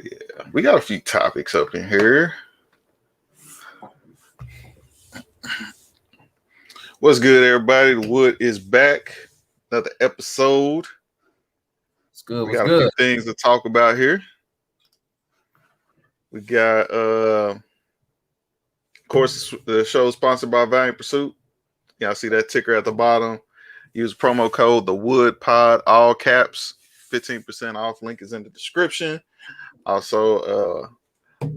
Yeah, we got a few topics up in here. What's good, everybody? The Wood is back. Another episode. It's good. We What's got a good? few things to talk about here. We got, of course, the show is sponsored by Valiant Pursuit. Y'all see that ticker at the bottom. Use promo code The Wood Pod, all caps. 15% off. Link is in the description. Also,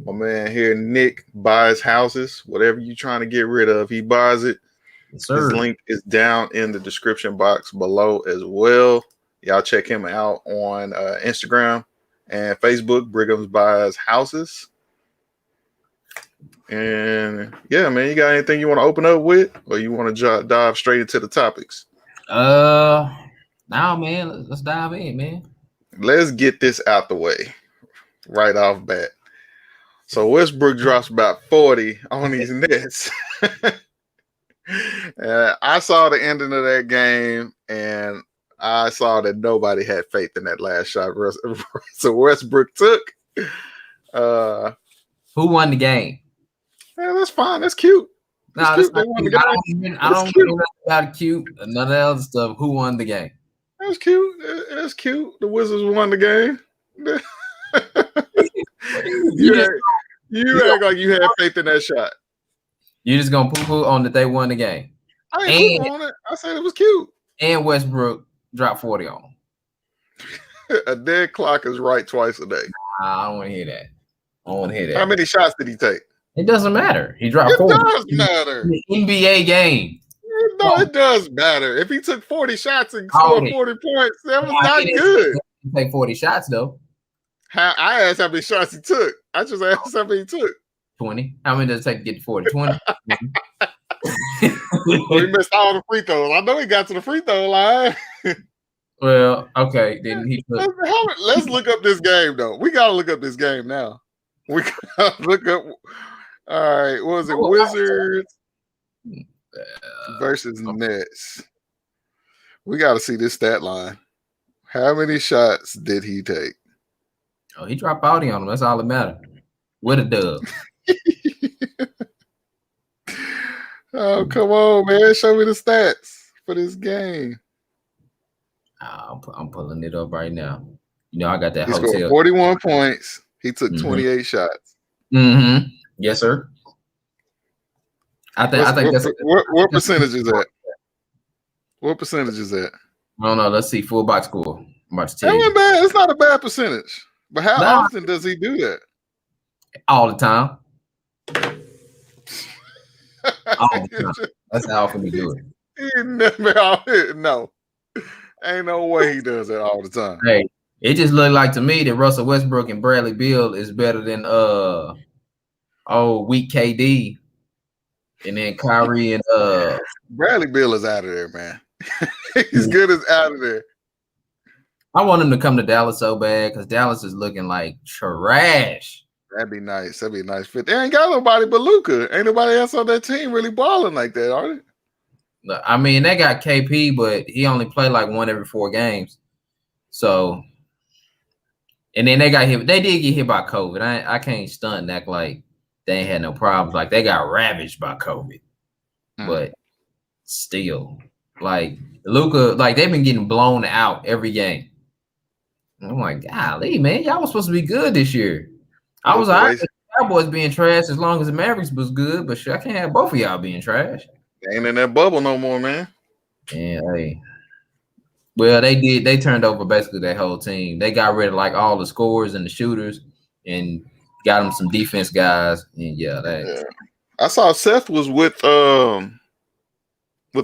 my man here, Nick, buys houses. Whatever you're trying to get rid of, he buys it. Yes, His sir. link is down in the description box below as well. Y'all check him out on Instagram and Facebook. Brigham's buys houses. And yeah, man, you got anything you want to open up with, or you want to dive straight into the topics? Now, man, let's dive in, man. Let's get this out the way right off bat. So Westbrook drops about 40 on these Nets. I saw the ending of that game, and I saw that nobody had faith in that last shot. So Westbrook took. Who won the game? Yeah, that's fine. That's cute. No, that's that's cute. not cute. I don't know about cute. None of that other stuff. Who won the game? That's cute. That's cute. The Wizards won the game. You act like you had faith in that shot. You just gonna poo-poo on that they won the game. I ain't poo on it. I said it was cute. And Westbrook dropped 40 on them. A dead clock is right twice a day. I don't want to hear that. I don't want to hear that. How many shots did he take? It doesn't matter. He dropped 40. It does matter. The NBA game. No, it does matter. If he took 40 shots and scored 40 points, that was not good. He take 40 shots, though. I asked how many shots he took. I just asked how many he took. 20. How many does it take to get to 40? 20. He missed all the free throws. I know he got to the free throw line. Well, okay. Then he put... Let's look up this game, though. We got to look up this game now. We got to look up. All right. What was it? Wizards versus Nets. We got to see this stat line. How many shots did he take? Oh, he dropped 40 on him. That's all that matters. With a dub. Oh, come on, man. Show me the stats for this game. I'm pulling it up right now. You know, I got that he hotel. Scored 41 points. He took 28 shots. Mm-hmm. Yes, sir. I think that's... What percentage is that? What percentage is that? I don't know. Let's see. Full box score. I'm about to tell you. Bad. It's not a bad percentage. But how often does he do that? All the time. All the time. That's how often we do it. No. Ain't no way he does that all the time. Hey, it just looked like to me that Russell Westbrook and Bradley Beal is better than weak KD. And then Kyrie and Bradley Beal is out of there, man. He's good as out of there. I want him to come to Dallas so bad because Dallas is looking like trash. That'd be nice. That'd be a nice fit. They ain't got nobody but Luka. Ain't nobody else on that team really balling like that, are they? I mean, they got KP, but he only played like 1 every 4 games. So, and then they got hit. They did get hit by COVID. I can't stunt and act like they ain't had no problems. Like they got ravaged by COVID, but still, like Luka, like they've been getting blown out every game. And I'm like, golly, man, y'all was supposed to be good this year. I was all right with the Cowboys being trash as long as the Mavericks was good, but I can't have both of y'all being trash. They ain't in that bubble no more, man. Yeah, hey. Well, they did. They turned over basically their whole team. They got rid of like all the scorers and the shooters, and got them some defense guys. And yeah. I saw Seth was with the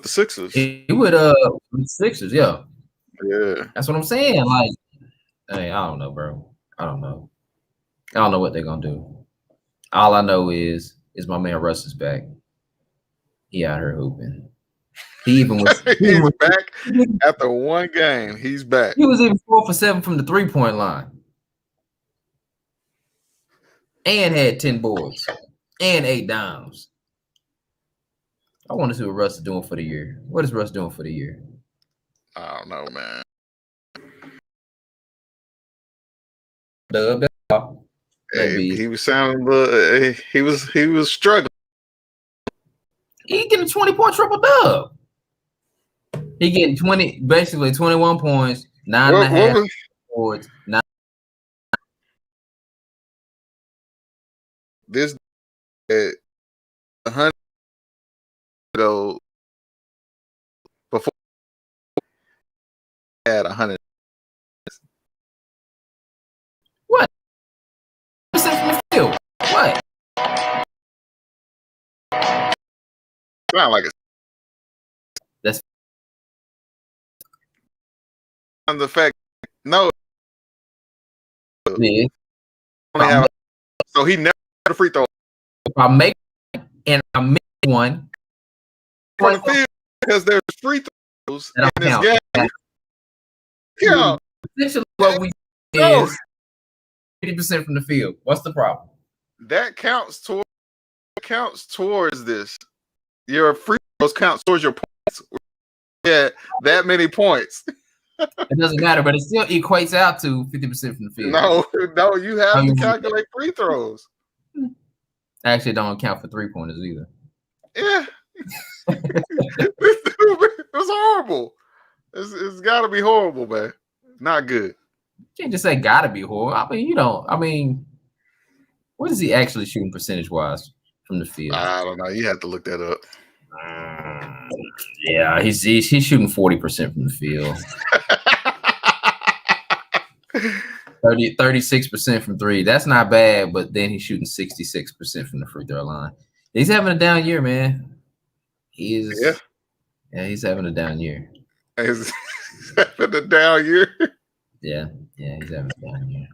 Sixers. He with the Sixers, yeah. Yeah. That's what I'm saying. Like, hey, I don't know, bro. I don't know what they're gonna do. All I know is my man Russ is back. He out here hooping. He even was he's back after 1 game. He's back. He was even 4 for 7 from the 3-point line. And had 10 boards and 8 dimes. I want to see what Russ is doing for the year. What is Russ doing for the year? I don't know, man. dub. That's all. Hey, he was sounding. He was struggling. He getting a 20-point triple dub. He getting basically 21 points, 9.5 boards. This at 100 ago before had 100. What? Percent from the field. What? Sound like it. That's on the fact. No. Yeah. So he never had a free throw. If I make and I miss one on the field because there's free throws in this game. Yeah. Essentially what we is 50% from the field. What's the problem? That counts towards this. Your free throws counts towards your points. Yeah, that many points. It doesn't matter, but it still equates out to 50% from the field. No, you have to calculate free throws. Actually, don't count for 3-pointers either. Yeah. It's horrible. It's got to be horrible, man. Not good. You can't just say got to be horrible. I mean, what is he actually shooting percentage-wise from the field? I don't know. You have to look that up. Yeah, he's shooting 40% from the field. 36% from three. That's not bad, but then he's shooting 66% from the free throw line. He's having a down year, man. He is. Yeah, he's having a down year. He's having a down year. Yeah, he's having a down year.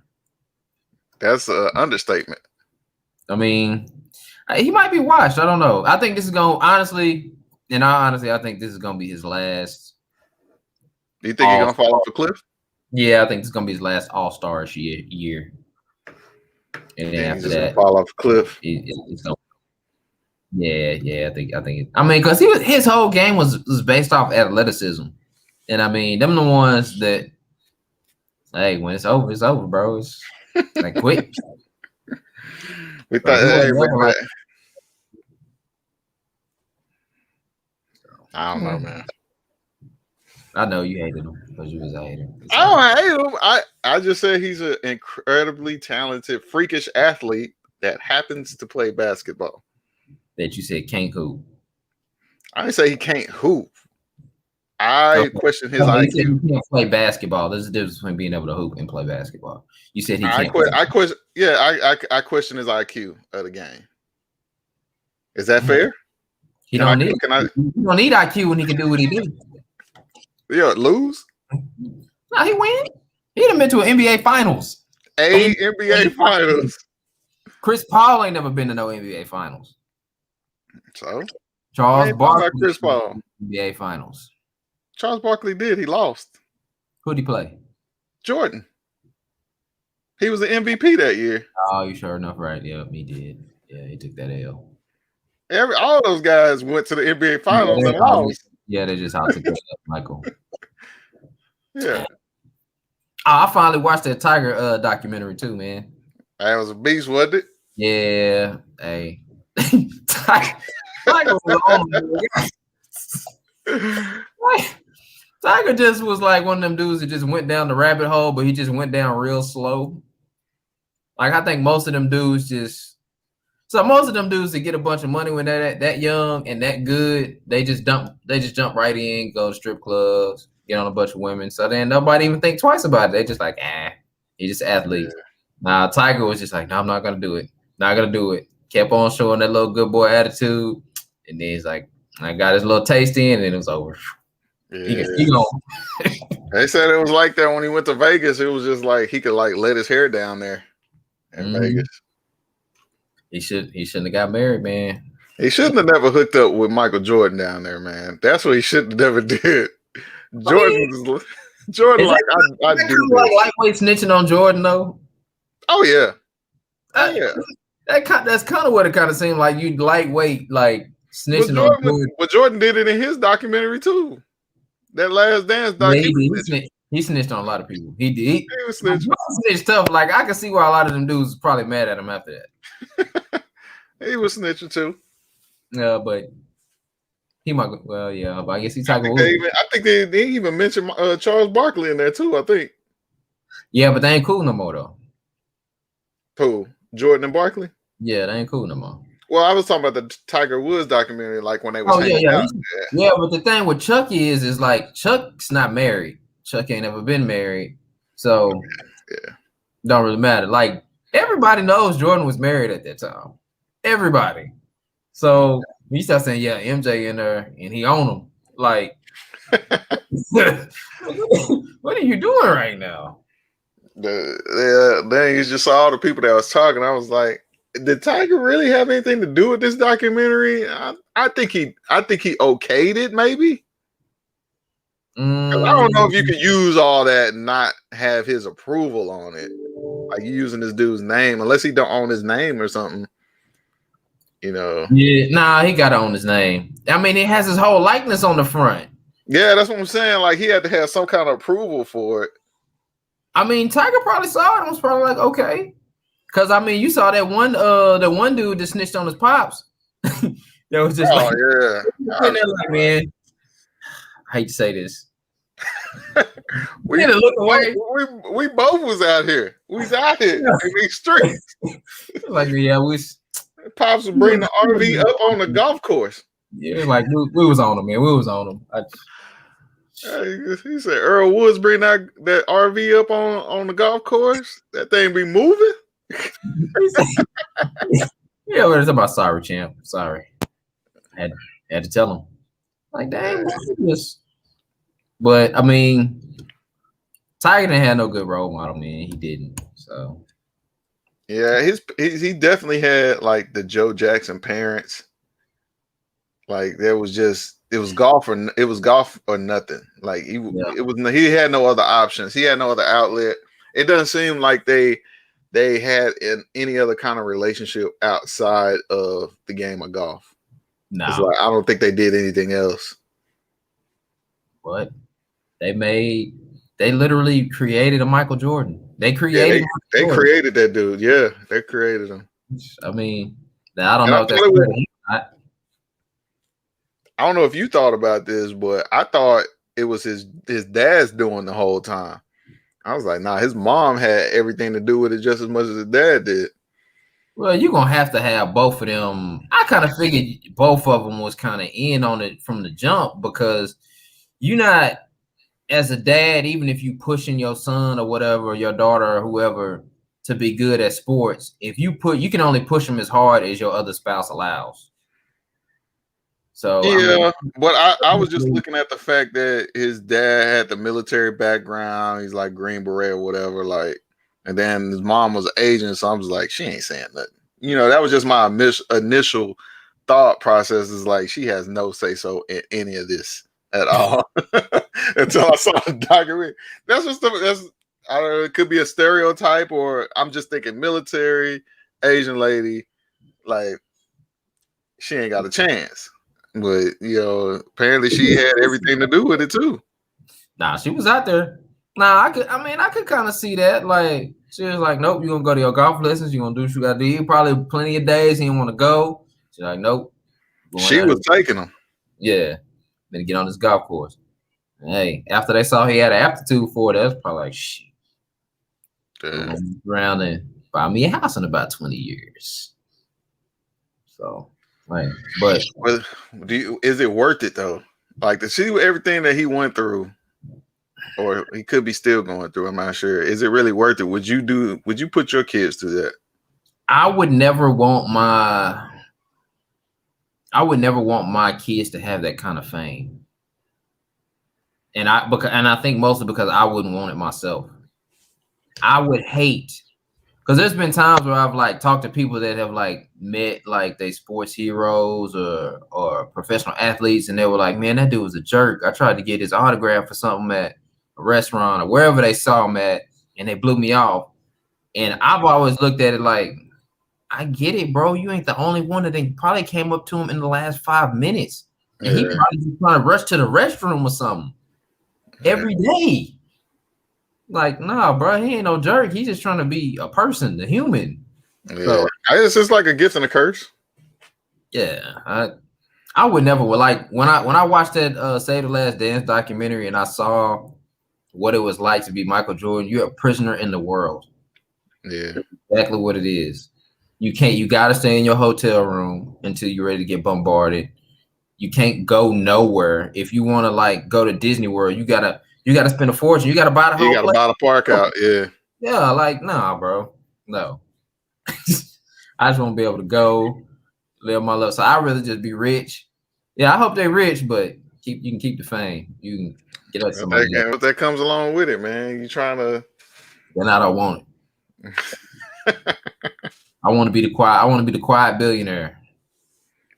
That's an understatement. I mean, he might be washed. I don't know. I think this is going to, honestly, I think this is going to be his last. Do you think he's going to fall off a cliff? Yeah, I think this is going to be his last all-starish year. And then after that, fall off a cliff. It's going. Yeah. I mean, because his whole game was based off athleticism, and I mean, them the ones that, hey, when it's over, bro. It's like quick. We thought, I don't know, man. I know you hated him because you was a hater. I don't hate him. I just said he's an incredibly talented, freakish athlete that happens to play basketball. That you said can't hoop. I didn't say he can't hoop. I question his IQ. You can't play basketball. There's a difference between being able to hoop and play basketball. You said he can't. I question. Yeah, I question his IQ of the game. Is that fair? He don't need IQ when he can do what he do. Yeah, lose? No, he win. He done been to an NBA Finals. NBA Finals. Chris Paul ain't never been to no NBA Finals. So? Charles Barkley. Chris Paul. NBA Finals. Charles Barkley did. He lost. Who'd he play? Jordan. He was the MVP that year. Oh, you sure enough right. Yeah, he did. Yeah, he took that L. All those guys went to the NBA Finals and lost. Yeah, they just out to get up, Michael. Yeah. I finally watched that Tiger documentary too, man. That was a beast, wasn't it? Yeah. Hey. Tiger was Tiger just was like one of them dudes that just went down the rabbit hole, but he just went down real slow. Like I think most of them dudes that get a bunch of money when they're that young and that good, they just jump right in, go to strip clubs, get on a bunch of women. So then nobody even think twice about it. They just like, he's just an athlete. Yeah. Nah, Tiger was just like, no, I'm not gonna do it. Not gonna do it. Kept on showing that little good boy attitude, and then he's like, I got his little taste in, and it was over. Yeah. They said it was like that when he went to Vegas. It was just like he could like let his hair down there in Vegas. He shouldn't have got married, man. He shouldn't have never hooked up with Michael Jordan down there, man. That's what he shouldn't have never did. Jordan like I do like lightweight snitching on Jordan though. Oh yeah. That's kind of what it kind of seemed like. You lightweight like snitching on Jordan. But Jordan did it in his documentary too. That Last Dance documentary. He snitched on a lot of people. He did. He was snitching. Snitched tough. Like I can see why a lot of them dudes was probably mad at him after that. He was snitching too. Yeah, but he might. Well, yeah, but I guess he's I talking. think they even mentioned Charles Barkley in there too. I think. Yeah, but they ain't cool no more though. Who? Jordan and Barkley? Yeah, they ain't cool no more. Well, I was talking about the Tiger Woods documentary, like when they was hanging out. Yeah, but the thing with Chuck is like Chuck's not married. Chuck ain't ever been married, so don't really matter. Like everybody knows Jordan was married at that time. Everybody. So he starts saying, "Yeah, MJ in there, and he own him." Like, what are you doing right now? Then you just saw all the people that was talking. I was like, did Tiger really have anything to do with this documentary? I think he okayed it, maybe. I don't know if you can use all that and not have his approval on it. Like you using this dude's name, unless he don't own his name or something. You know. Yeah, nah, he gotta own his name. I mean, it has his whole likeness on the front. Yeah, that's what I'm saying. Like he had to have some kind of approval for it. I mean, Tiger probably saw it and was probably like, okay. Cause I mean, you saw that one the one dude that snitched on his pops. That was just like man. I hate to say this. we look away. We both was out here. We was out here in these streets. Like we Pops would bring the RV up on the golf course. Yeah, like we was on him, man. We was on him. He said Earl Woods bring that RV up on the golf course. That thing be moving. Yeah, but it's about sorry, champ. Sorry. Had to tell him. Like, dang, this. But I mean, Tiger didn't have no good role model, man. He didn't. So yeah, he definitely had like the Joe Jackson parents. Like it was golf or nothing. Like he had no other options. He had no other outlet. It doesn't seem like they had any other kind of relationship outside of the game of golf. No, it's like I don't think they did anything else. But they literally created a Michael Jordan. They created created that dude. Yeah, they created him. I mean, I don't know if that's true. I don't know if you thought about this, but I thought it was his dad's doing the whole time. I was like, nah, his mom had everything to do with it just as much as his dad did. Well, you're going to have both of them. I kind of figured both of them was kind of in on it from the jump because you're not, as a dad, even if you pushing your son or whatever, your daughter or whoever to be good at sports, you can only push them as hard as your other spouse allows. So yeah, but I was just looking at the fact that his dad had the military background. He's like Green Beret or whatever, like, and then his mom was an agent. So I was like, she ain't saying nothing. You know, that was just my initial thought process. Is like she has no say so in any of this at all until I saw the documentary. That's just I don't know. It could be a stereotype, or I'm just thinking military Asian lady, like she ain't got a chance. But you know, apparently she had everything to do with it too. Nah, she was out there. Nah, I could kind of see that. Like she was like, "Nope, you're gonna go to your golf lessons. You're gonna do what you gotta do. Probably plenty of days he didn't want to go." She's like, "Nope." She was taking him. Yeah, then get on this golf course. And hey, after they saw he had an aptitude for it, that's probably like, shit. Yeah. Around and buy me a house in about 20 years. So. Right. But is it worth it though? Like to see everything that he went through, or he could be still going through. I'm not sure. Is it really worth it? Would you put your kids through that? I would never want my kids to have that kind of fame. And I think mostly because I wouldn't want it myself. I would hate. Because there's been times where I've like talked to people that have like met like they sports heroes or professional athletes, and they were like, "Man, that dude was a jerk. I tried to get his autograph for something at a restaurant or wherever they saw him at, and they blew me off." And I've always looked at it like, I get it, bro. You ain't the only one that they probably came up to him in the last 5 minutes, and he probably just trying to rush to the restroom or something every day. Like, nah, bro, he ain't no jerk. He's just trying to be a person, a human. Yeah, So it's just like a gift and a curse. yeah, I would never like when I watched that Save the Last Dance documentary and I saw what it was like to be Michael Jordan. You're a prisoner in the world. Yeah, That's exactly what it is. You gotta stay in your hotel room until you're ready to get bombarded. You can't go nowhere. If you want to like go to Disney World, you gotta spend a fortune. You gotta buy the you whole got to place. buy the park out. Yeah, Yeah, like nah, bro. No. I just want to be able to go live my life. So I'd rather just be rich. Yeah, I hope they're rich, but you can keep the fame. You can get us some money. and what that comes along with it, man. You trying to. Then I don't want it. I want to be the quiet billionaire.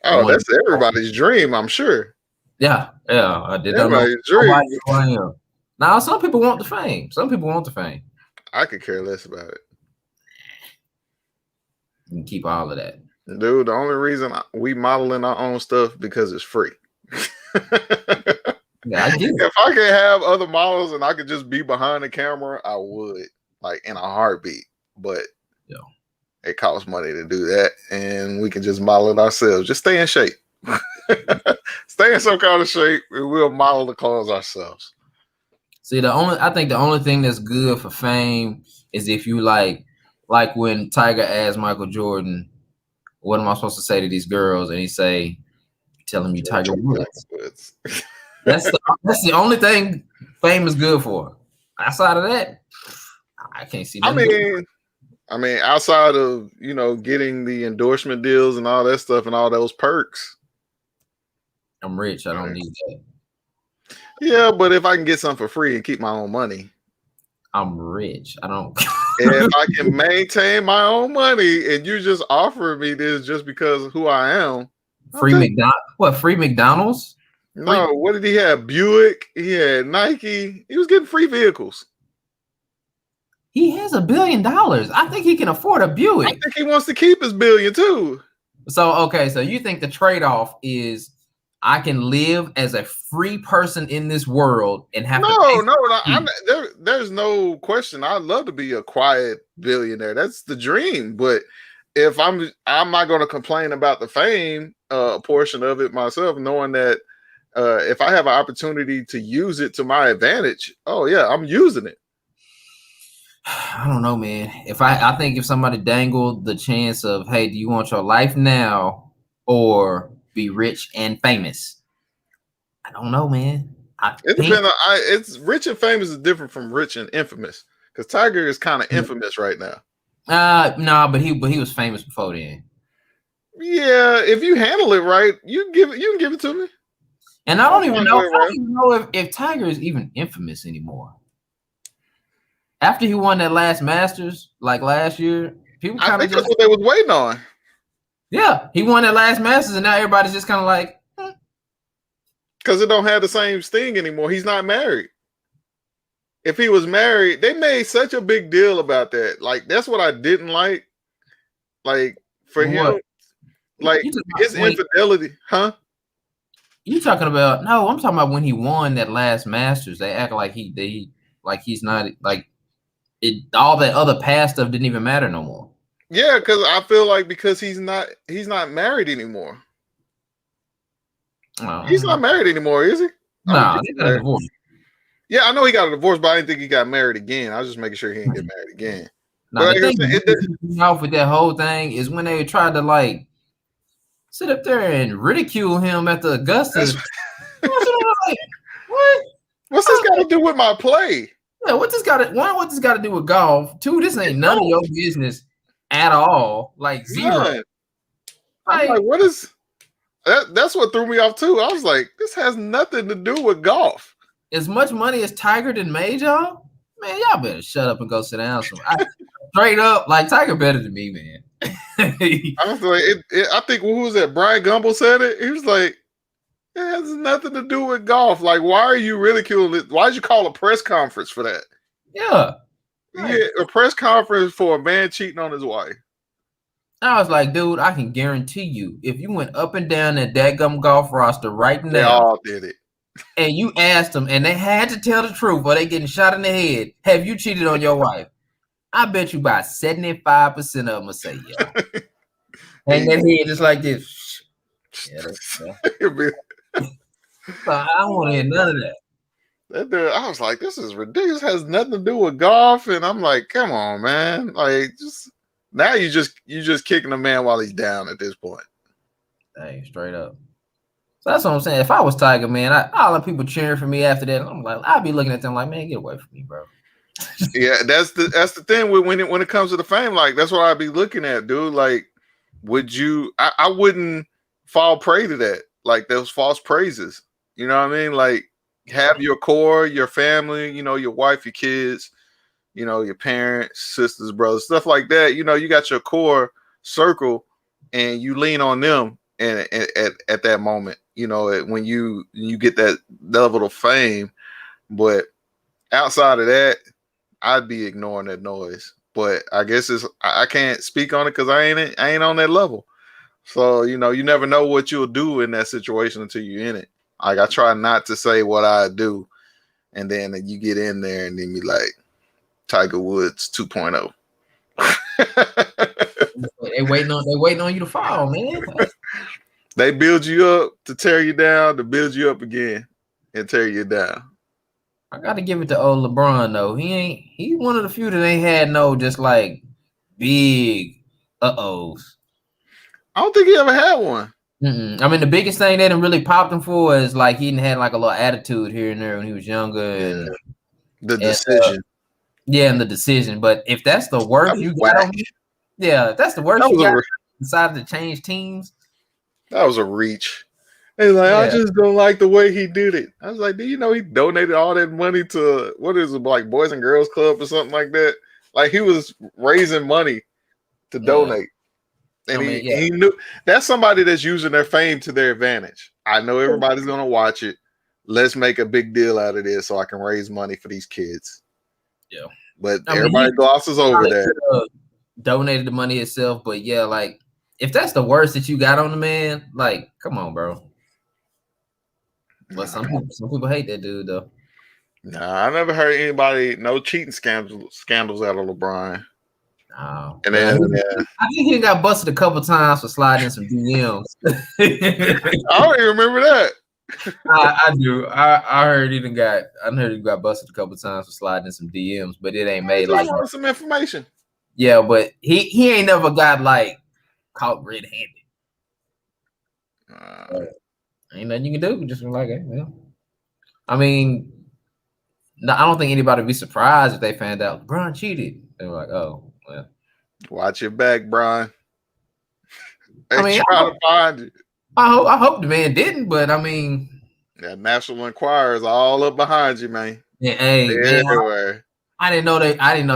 Oh, that's everybody's dream, I'm sure. Yeah. I did not know. Everybody's dream. Who I am. Now, some people want the fame. Some people want the fame. I could care less about it. You can keep all of that. Dude, the only reason we modeling our own stuff because it's free. Yeah, I get it. If I could have other models and I could just be behind the camera, I would, like in a heartbeat. But yeah, it costs money to do that, and we can just model it ourselves. Just stay in shape. Stay in some kind of shape, and we'll model the clothes ourselves. See, I think the only thing that's good for fame is if you like when Tiger asked Michael Jordan, "What am I supposed to say to these girls?" and he say, "Tell them you Tiger Woods." That's the only thing fame is good for. Outside of that, I can't see nothing. I mean, outside of getting the endorsement deals and all that stuff and all those perks. I'm rich. I don't need that. Yeah, but if I can get something for free and keep my own money, I'm rich. I don't. If I can maintain my own money and you just offering me this just because of who I am, free McDonald's? What, free McDonald's? No, what did he have? Buick. He had Nike. He was getting free vehicles. He has $1 billion. I think he can afford a Buick. I think he wants to keep his billion too. So okay, so you think the trade-off is I can live as a free person in this world and have there's no question. I'd love to be a quiet billionaire. That's the dream. But if I'm not going to complain about the fame portion of it myself, knowing that if I have an opportunity to use it to my advantage, oh yeah, I'm using it. I don't know, man. I think if somebody dangled the chance of, hey, do you want your life now or be rich and famous? I don't know, man. It depends on. It's rich and famous is different from rich and infamous because Tiger is kind of infamous right now. No, but he was famous before then. Yeah, if you handle it right, you can give it to me. And I don't even know if Tiger is even infamous anymore. After he won that last Masters, like last year, people kind of that's what they was waiting on. Yeah, he won that last Masters, and now everybody's just kind of like, because it don't have the same sting anymore. He's not married. If he was married, they made such a big deal about that. Like that's what I didn't like. Like for him, like his infidelity, huh? You talking about? No, I'm talking about when he won that last Masters. They act like he's not like it. All that other past stuff didn't even matter no more. Yeah, because I feel like because he's not married anymore. He's not married anymore, is he? No, he got a divorce. Yeah, I know he got a divorce, but I didn't think he got married again. I was just making sure he didn't get married again. No, the thing off with that whole thing is when they tried to like sit up there and ridicule him at the Augusta. What? What's this got to do with my play? Yeah, what this got to do with golf? Two, this ain't none of your business at all. Like zero. I'm like, what is that's what threw me off too. I was like, this has nothing to do with golf. As much money as Tiger done made y'all, man, y'all better shut up and go sit down. Straight up, like Tiger better than me, man. I was like, I think who was that? Brian Gumble said it. He was like, it has nothing to do with golf. Like, why are you ridiculing it? Why did you call a press conference for that? Yeah. Right. Yeah, a press conference for a man cheating on his wife. I was like, dude, I can guarantee you, if you went up and down that dadgum golf roster right now, they all did it. and you asked them, and they had to tell the truth, or they getting shot in the head. Have you cheated on your wife? I bet you about 75% of them will say, yeah. Hang that head just like this. Yeah, so I don't want to hear none of that. That dude, I was like, this is ridiculous. It has nothing to do with golf. And I'm like, come on, man. Like, just now you just kicking a man while he's down at this point. Hey, straight up. So that's what I'm saying. If I was Tiger, man, all the people cheering for me after that, I'm like, I'd be looking at them like, man, get away from me, bro. Yeah, that's the thing with when it comes to the fame. Like, that's what I'd be looking at, dude. Like, would you? I wouldn't fall prey to that. Like those false praises. You know what I mean? Like, have your core, your family. You know, your wife, your kids. You know, your parents, sisters, brothers, stuff like that. You know, you got your core circle, and you lean on them. And at that moment, you know, when you get that level of fame, but outside of that, I'd be ignoring that noise. But I guess I can't speak on it because I ain't on that level. So you know, you never know what you'll do in that situation until you're in it. Like I try not to say what I do, and then you get in there and then you like Tiger Woods 2.0. They waiting on you to fall, man. They build you up to tear you down, to build you up again and tear you down. I gotta give it to old LeBron though. He's one of the few that ain't had no just like big uh-ohs. I don't think he ever had one. I mean, the biggest thing that really popped him for is like he had like a little attitude here and there when he was younger. Yeah. And The decision. And the decision. But if that's the worst you got on me, that's the worst you got decided to change teams. That was a reach. He's like, I just don't like the way he did it. I was like, do you know he donated all that money to what is it, like Boys and Girls Club or something like that? Like he was raising money to donate. And he knew that's somebody that's using their fame to their advantage. I know everybody's gonna watch it. Let's make a big deal out of this so I can raise money for these kids. Yeah. But everybody glosses over that. Donated the money itself, but yeah, like if that's the worst that you got on the man, like come on, bro. But some people hate that dude though. Nah, I never heard anybody no cheating scandals out of LeBron. Oh, and then I think he got busted a couple times for sliding some DMs. I don't even remember that. I do. I heard he got busted a couple times for sliding some DMs, but it ain't made like some information. Yeah, but he ain't never got like caught red-handed. Ain't nothing you can do. Just like it. Yeah. I mean, no, I don't think anybody would be surprised if they found out LeBron cheated. They were like, "Oh, well." Watch your back, Brian. They trying to find you. I hope the man didn't, but I mean, that National Enquirer is all up behind you, man. Yeah, hey, man, everywhere. I didn't know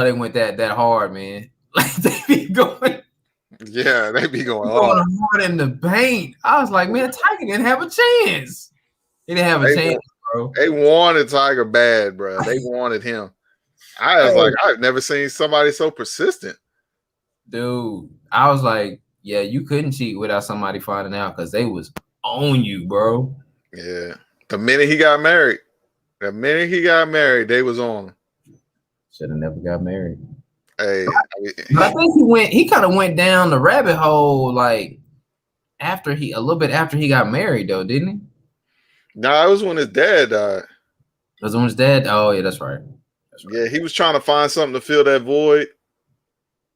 they went that hard, man. Like they be going. Yeah, they be going hard in the paint. I was like, man, Tiger didn't have a chance. He didn't have a chance, bro. They wanted Tiger bad, bro. They wanted him. I was like, I've never seen somebody so persistent. Dude, I was like, yeah, you couldn't cheat without somebody finding out because they was on you, bro. Yeah. The minute he got married, they was on him. Should have never got married. Hey, but I think he kind of went down the rabbit hole like a little bit after he got married though, didn't he? No, it was when his dad died. It was when his dad? Oh yeah, that's right. Yeah, he was trying to find something to fill that void.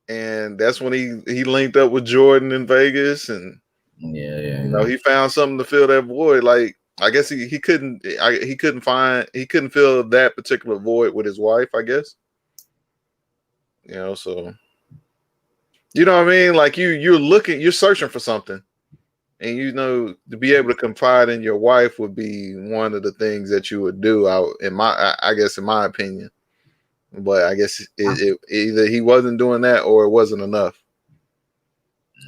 And that's when he linked up with Jordan in Vegas, and you know, he found something to fill that void. Like I guess he couldn't fill that particular void with his wife, I guess. You know, so you know what I mean? Like you're searching for something. And you know, to be able to confide in your wife would be one of the things that you would do in my opinion. But I guess it either he wasn't doing that or it wasn't enough.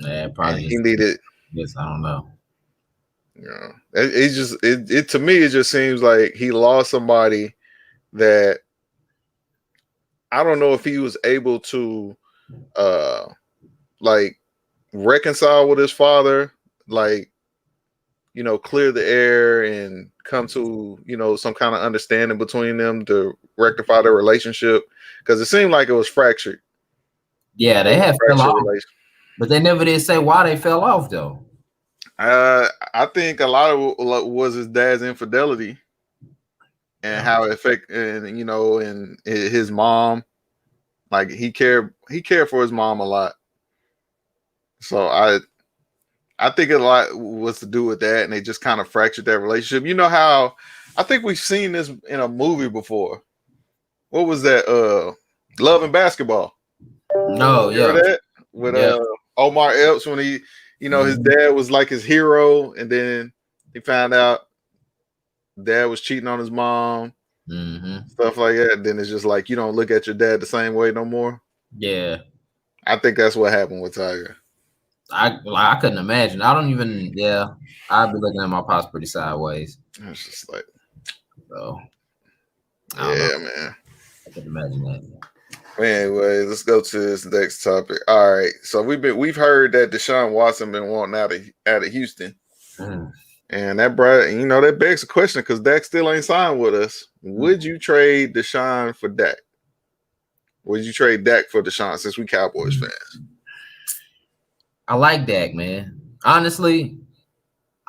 Yeah, probably. He needed. Yes, I don't know. You know, it to me it just seems like he lost somebody that I don't know if he was able to like reconcile with his father, like clear the air and come to, some kind of understanding between them to rectify their relationship? Because it seemed like it was fractured. Yeah, It they was a had fell fractured off, relation. but they never did say why they fell off though. I think a lot of it was his dad's infidelity and how it affected, and his mom. Like he cared for his mom a lot. So I think a lot was to do with that, and they just kind of fractured that relationship. You know how I think we've seen this in a movie before. What was that? Love and Basketball. No, You yeah, remember that with yeah. Omar Epps when he, his dad was like his hero, and then he found out dad was cheating on his mom, stuff like that. And then it's just like you don't look at your dad the same way no more. Yeah, I think that's what happened with Tiger. I couldn't imagine. I don't even. Yeah, I'd be looking at my pops pretty sideways. It's just like, So I don't know. yeah, man. I couldn't imagine that. Anyway, let's go to this next topic. All right, so we've heard that Deshaun Watson been wanting out of Houston, and that begs the question because Dak still ain't signed with us. Would you trade Deshaun for Dak? Would you trade Dak for Deshaun since we Cowboys fans? I like Dak, man. Honestly,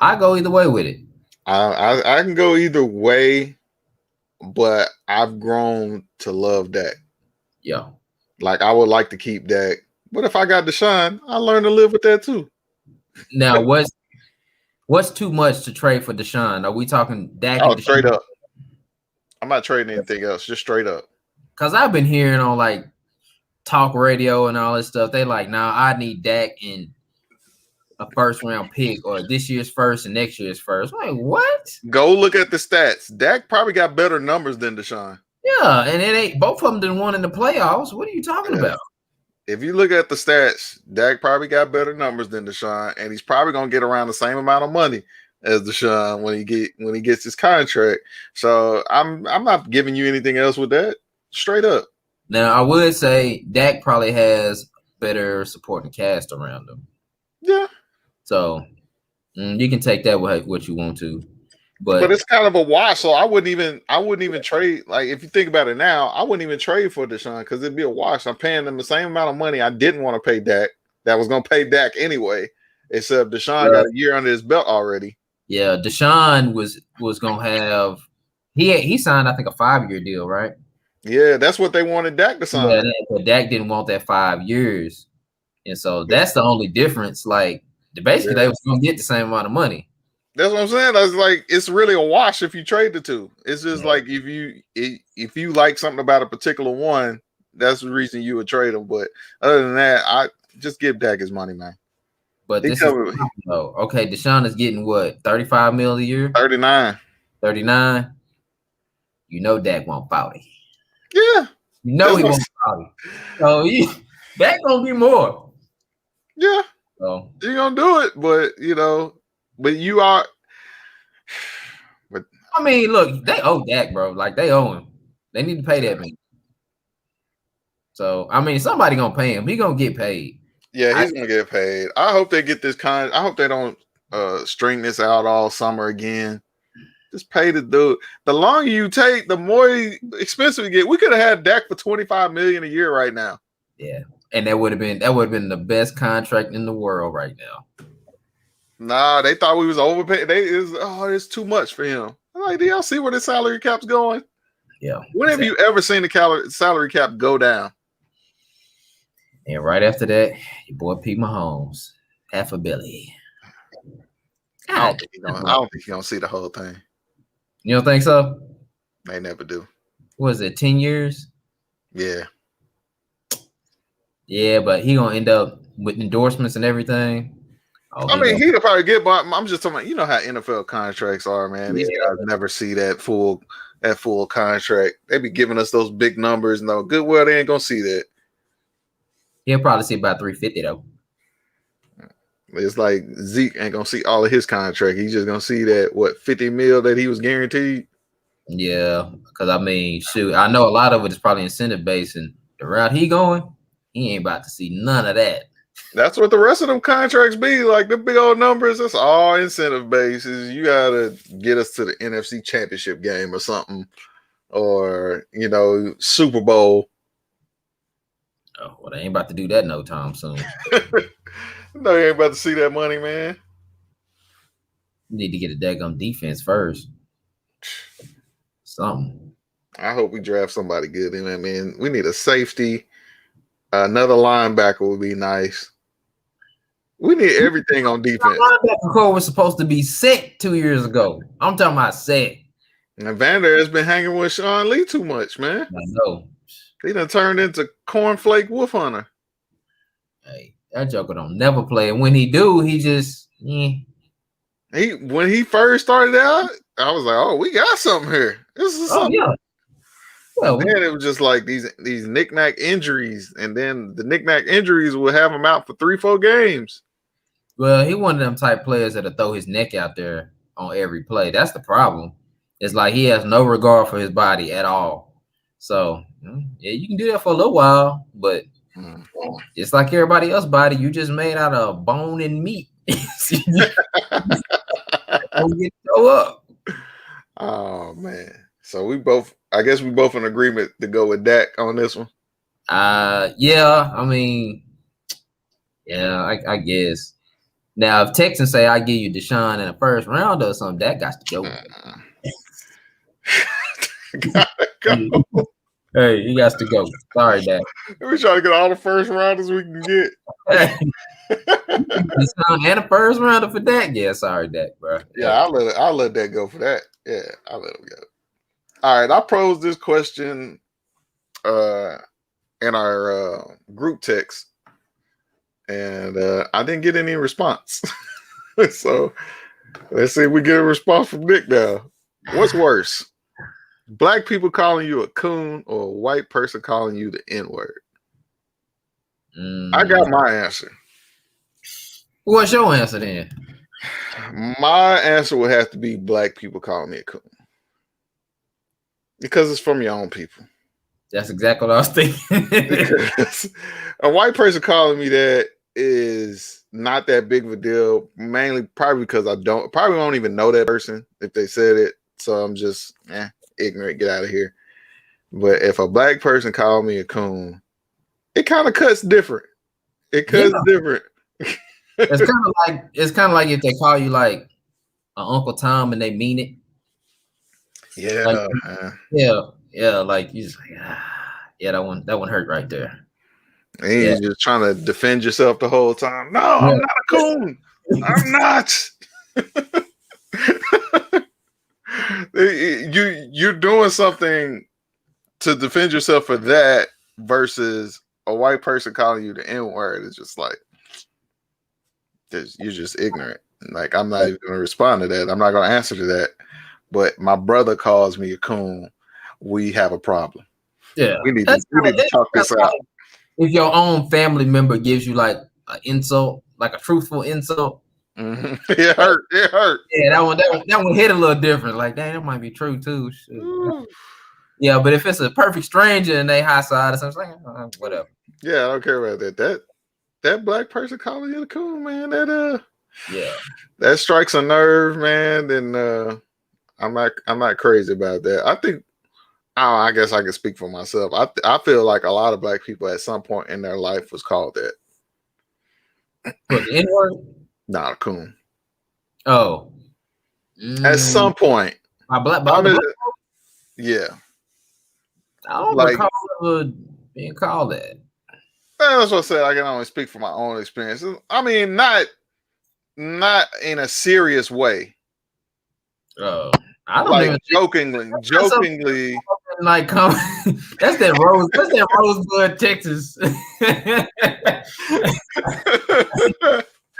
I go either way with it. I can go either way, but I've grown to love Dak. Yeah. Like I would like to keep Dak, but if I got Deshaun, I learn to live with that too. Now, what's too much to trade for Deshaun? Are we talking Dak? Oh, and Deshaun? straight up. I'm not trading anything else, just straight up. Because I've been hearing on like talk radio and all this stuff. They like, nah, I need Dak in a first round pick or this year's first and next year's first. I'm like, what? Go look at the stats. Dak probably got better numbers than Deshaun. Yeah, and it ain't both of them didn't won in the playoffs. What are you talking about? If you look at the stats, Dak probably got better numbers than Deshaun, and he's probably gonna get around the same amount of money as Deshaun when he gets his contract. So I'm not giving you anything else with that. Straight up. Now I would say Dak probably has better supporting cast around him. Yeah. So you can take that what you want to. But it's kind of a wash, so I wouldn't even trade. Like if you think about it now, I wouldn't even trade for Deshaun because it'd be a wash. I'm paying them the same amount of money I didn't want to pay Dak. That was gonna pay Dak anyway. Except Deshaun got a year under his belt already. Yeah, Deshaun was gonna have he signed I think a 5-year deal, right? Yeah, that's what they wanted Dak to sign. Yeah, but Dak didn't want that 5 years, and so that's the only difference. Like basically, they was gonna get the same amount of money. That's what I'm saying. That's like it's really a wash if you trade the two. It's just like if you like something about a particular one, that's the reason you would trade them. But other than that, I just give Dak his money, man. But this is okay. Deshaun is getting what, 35 mil a year? 39. 39. You know Dak won't 40. Yeah. You know he won't 40. So Dak gonna be more. Yeah. So you're gonna do it, but you are. But I mean, look, they owe Dak, bro. Like they owe him. They need to pay that man. So I mean, somebody gonna pay him. He gonna get paid. Yeah, he's gonna get paid. I hope they get this I hope they don't string this out all summer again. Just pay the dude. The longer you take, the more expensive you get. We could have had Dak for $25 million a year right now. Yeah, and that would have been the best contract in the world right now. Nah, they thought we was overpaid. It's too much for him. I'm like, do y'all see where the salary cap's going? Yeah. When have you ever seen the salary cap go down? And right after that, your boy Pete Mahomes, $500 million. I don't think he's gonna see the whole thing. You don't think so? They never do. What is it, 10 years? Yeah. Yeah, but he gonna end up with endorsements and everything. I mean, he'll probably get, but I'm just talking about, you know how NFL contracts are, man. These guys never see that full contract. They be giving us those big numbers. No, goodwill, they ain't gonna see that. He'll probably see about 350 though. It's like Zeke ain't gonna see all of his contract. He's just gonna see that 50 mil that he was guaranteed. Yeah, because I mean, shoot, I know a lot of it is probably incentive based, and the route he going, he ain't about to see none of that. That's what the rest of them contracts be like. The big old numbers. That's all incentive bases. You gotta get us to the NFC Championship game or something, or Super Bowl. Oh, well, they ain't about to do that no time soon. No, you ain't about to see that money, man. You need to get a daggum defense first. Something. I hope we draft somebody good in that, man. We need a safety. Another linebacker would be nice. We need everything on defense. Linebacker core was supposed to be set 2 years ago. I'm talking about set. And Vander has been hanging with Sean Lee too much, man. I know. He done turned into cornflake wolf hunter. Hey, that joker don't never play. And when he do, he just When he first started out, I was like, "Oh, we got something here. This is something." yeah. Well, then it was just like these knick-knack injuries, and then the knick-knack injuries will have him out for 3-4 games. Well, he one of them type players that'll throw his neck out there on every play. That's the problem. It's like he has no regard for his body at all. So yeah, you can do that for a little while, but it's like everybody else's body. You just made out of bone and meat. Get throw up. Oh man. So I guess we both in agreement to go with Dak on this one. Yeah, I mean, yeah, I guess. Now, if Texans say I give you Deshaun in the first round or something, that got to go. Gotta go. Hey, he got to go. Sorry, Dak. We trying to get all the first rounders we can get. Deshaun and a first rounder for Dak. Yeah, sorry, Dak, bro. Yeah, I'll let that go for that. Yeah, I'll let him go. All right, I posed this question in our group text, and I didn't get any response. So let's see if we get a response from Nick now. What's worse? Black people calling you a coon or a white person calling you the N-word? I got my answer. What's your answer then? My answer would have to be black people calling me a coon. Because it's from your own people. That's exactly what I was thinking. Because a white person calling me that is not that big of a deal. Mainly probably because I won't even know that person if they said it. So I'm just ignorant, get out of here. But if a black person called me a coon, it kind of cuts different. It cuts different. It's kind of like if they call you like an Uncle Tom and they mean it. Yeah. Like, yeah. Like you just like, yeah, that one hurt right there. And you're just trying to defend yourself the whole time. No, I'm not a coon. I'm not. You're doing something to defend yourself for that versus a white person calling you the N-word. It's just like you're just ignorant. Like I'm not even going to respond to that. I'm not going to answer to that. But my brother calls me a coon. We have a problem. Yeah, we need to talk this out. If your own family member gives you like an insult, like a truthful insult, it hurt. Yeah, that one hit a little different. Like, dang, that might be true too. Yeah, but if it's a perfect stranger and they high side or something, like, whatever. Yeah, I don't care about that. That black person calling you a coon, man. That strikes a nerve, man. And I'm not crazy about that. I think. I guess I can speak for myself. I feel like a lot of black people at some point in their life was called that. What, the N-word? Not a coon. Oh. At some point. Yeah. I don't recall ever being called that. That's what I said. I can only speak from my own experiences. I mean, not in a serious way. I don't like jokingly. Like, that's that Rosebud, Texas.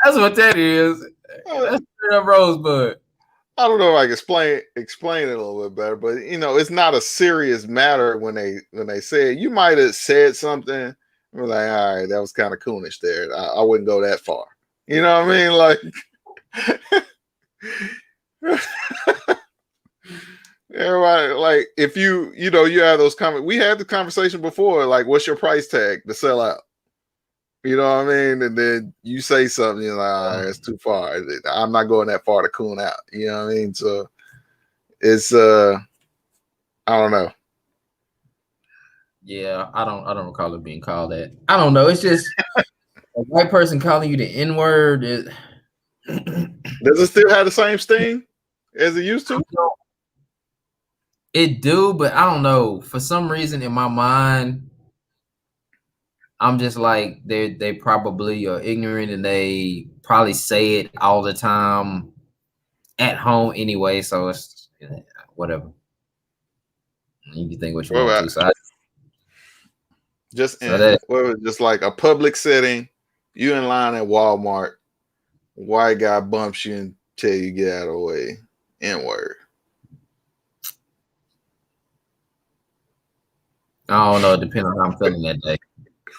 That's what that is. That's straight up Rosebud. I don't know if I can explain it a little bit better, but it's not a serious matter when they say it. You might have said something. We're like, all right, that was kind of coonish there. I wouldn't go that far. You know what I mean? Like, everybody, like, if you have those comments. We had the conversation before. Like, what's your price tag to sell out? You know what I mean? And then you say something, you're like, all right, it's too far. I'm not going that far to coon out. You know what I mean? So it's I don't know. Yeah, I don't recall it being called that. I don't know. It's just a white person calling you the N-word is Does it still have the same sting as it used to? it do, but I don't know. For some reason in my mind, I'm just like they probably are ignorant and they probably say it all the time at home anyway. So it's whatever. You can think what you Well, want to. So just so in that just like a public setting, you in line at Walmart, white guy bumps you and tell you get out of the way. N-word. I don't know. It depends on how I'm feeling that day.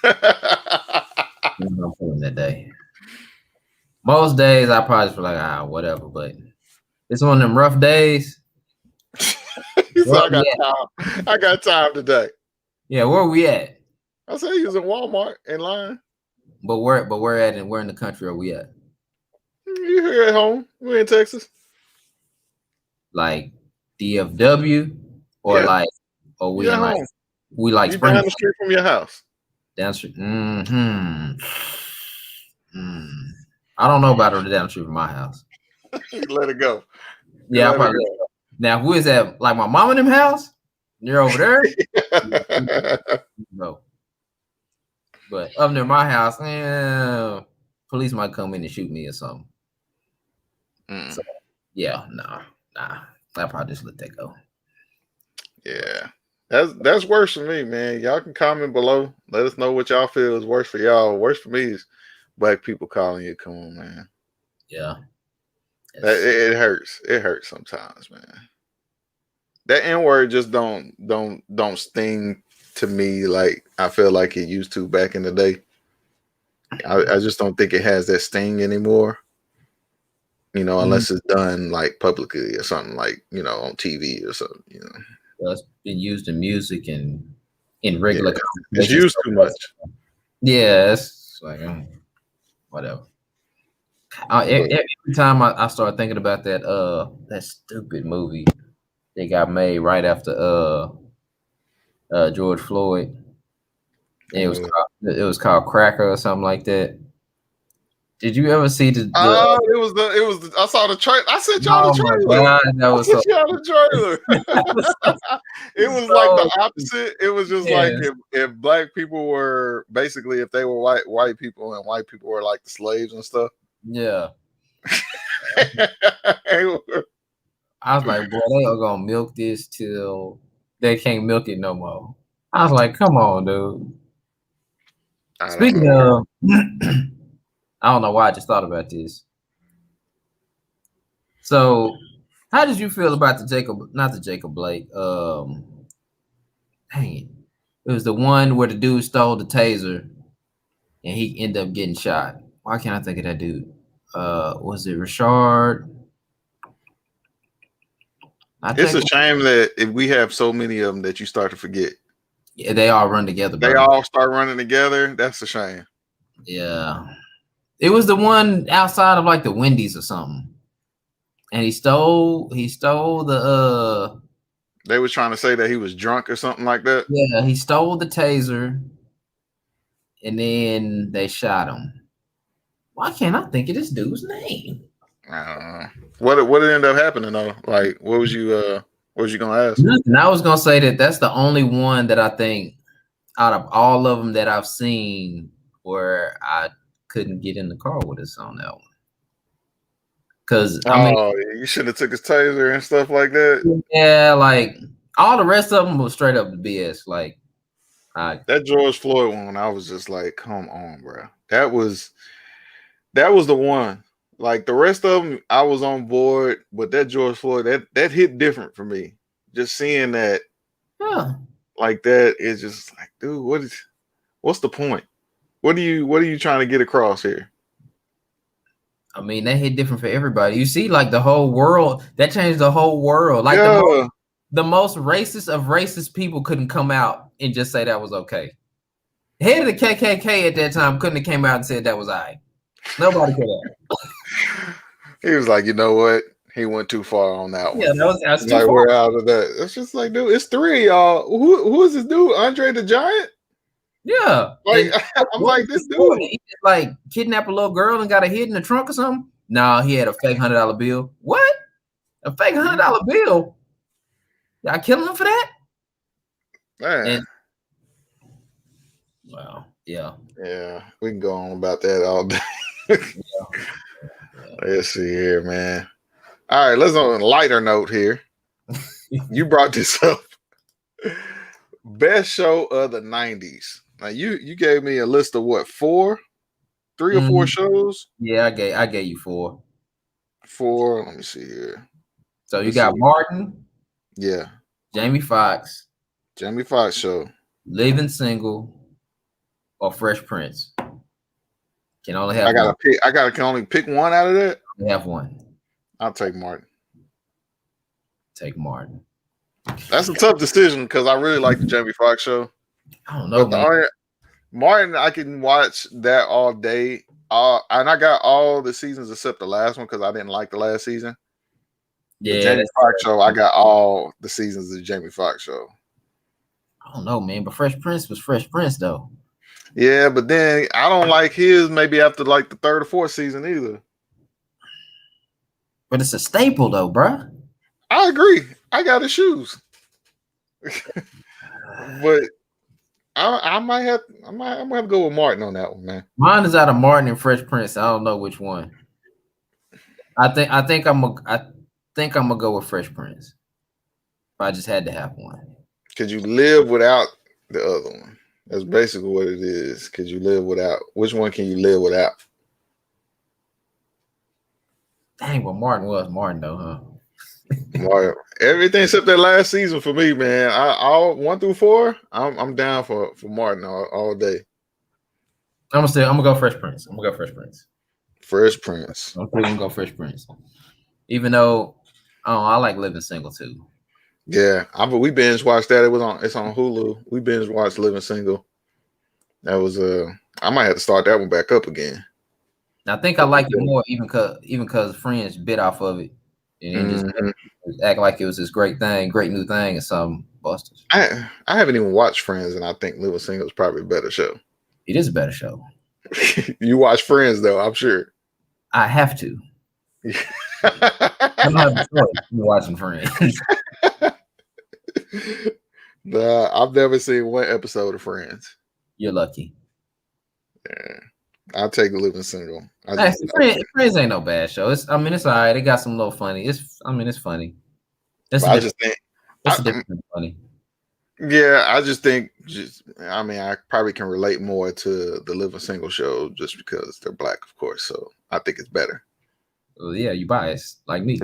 Depends on how I'm feeling that day. Most days I probably feel like whatever, but it's one of them rough days. So Where I got we at? time. I got time today. Yeah, where we at? I said he was in Walmart in line. But where at and where in the country are we at? You here at home? We're in Texas. Like DFW or Yeah, like we you at in like home. we like You down the Springfield street from your house. down the street. I don't know about her down the street from my house. Let it go. Yeah, I Let probably now who is that? Like my mom and them house? You're over there? it go. No. But up near my house, police might come in and shoot me or something. So, yeah, nah. I'll probably just let that go. Yeah. That's worse for me, man. Y'all can comment below. Let us know what y'all feel is worse for y'all. Worse for me is black people calling you. Come on, man. Yeah. It hurts. It hurts sometimes, man. That N-word just don't sting to me like I feel like it used to back in the day. I just don't think it has that sting anymore. You know, unless it's done like publicly or something like, you know, on TV or something, you know. Well, it's been used in music and in regular It's used too much. Yeah, it's like whatever. Every time I start thinking about that stupid movie they got made right after George Floyd. It was called Cracker or something like that. Did you ever see the it was I saw the trailer. I sent y'all the trailer. God, that was I sent y'all the trailer. It was like the opposite. It was just like if black people were basically if they were white people and white people were like the slaves and stuff. Yeah. I was like, boy, they are gonna milk this till they can't milk it no more. I was like, come on, dude. Speaking of, I don't know why I just thought about this. So, how did you feel about not the Jacob Blake? Dang it. It was the one where the dude stole the taser and he ended up getting shot. Why can't I think of that dude? Was it Rashard? It's a shame that if we have so many of them that you start to forget. Yeah, they all run together. They all start running together. That's a shame. Yeah. It was the one outside of like the Wendy's or something. And he stole the they were trying to say that he was drunk or something like that. Yeah, he stole the taser and then they shot him. Why can't I think of this dude's name? What did end up happening though? Like what was you gonna ask? And I was gonna say that's the only one that I think out of all of them that I've seen where I couldn't get in the car with us on that one. Cause you shouldn't have took his taser and stuff like that. Yeah, like all the rest of them was straight up the BS. Like that George Floyd one, I was just like, come on, bro. That was the one. Like the rest of them, I was on board, but that George Floyd, that hit different for me. Just seeing that, like that is just like, dude, what's the point? What are you trying to get across here? I mean, that hit different for everybody. You see, like the whole world, that changed the whole world. Like the most racist of racist people couldn't come out and just say that was okay. Head of the KKK at that time couldn't have came out and said that was I. Nobody could have. He was like, you know what? He went too far on that Yeah, one. that's too Like far. we're out of that. It's just like, dude, it's three y'all. Who is this dude? Andre the Giant? Yeah. Like And I'm what like was this his story? dude. He just like kidnapped a little girl and got her hid in the trunk or something? No, he had a fake $100 bill. What? A fake $100 bill? Y'all killing him for that? Man. And wow, yeah. Yeah, we can go on about that all day. Let's see here, man. All right, let's on a lighter note here. You brought this up. Best show of the 90s. Now you gave me a list of what, three or four shows? Yeah, I gave you 4. Four. Let me see here. So you got Martin, Yeah. Jamie Foxx, Jamie Foxx show. Living Single, or Fresh Prince. Can only have one. Can only pick one out of that. Have one. I'll take Martin. Take Martin. That's a tough decision because I really like the Jamie Foxx show. I don't know, man. Martin, I can watch that all day. And I got all the seasons except the last one because I didn't like the last season. Yeah, the Jamie Foxx show, I got all the seasons of the Jamie Foxx show. I don't know, man, but Fresh Prince was Fresh Prince though. Yeah, but then I don't like his maybe after like the third or fourth season either. But it's a staple though, bruh. I agree. I got his shoes. But I might have to go with Martin on that one, man. Mine is out of Martin and Fresh Prince. I don't know which one. I think I'm gonna go with Fresh Prince. If I just had to have one. Could you live without the other one? That's basically what it is. Could you live without? Which one can you live without? Dang, well, Martin was Martin though, huh? Martin, everything except that last season for me, man. All 1 through 4, I'm down for Martin all day. I'm gonna go Fresh Prince. Fresh Prince. I'm gonna go Fresh Prince. Even though, I like Living Single too. Yeah, we binge watched that. It's on Hulu. We binge watched Living Single. That was I might have to start that one back up again. I think I like it more even cause Friends bit off of it and just act like it was this great new thing, and some busters. I haven't even watched Friends, and I think Living Single is probably a better show. It is a better show. You watch Friends though, I'm sure. I have to. I don't have a choice. I'm watching Friends. I've never seen one episode of Friends. You're lucky. Yeah, I'll take Living Single. Friends ain't no bad show. It's all right. It got some little funny. It's funny. I just think it's different funny. Yeah, I just think I probably can relate more to the Living Single show just because they're black, of course. So I think it's better. Well, yeah, you biased like me.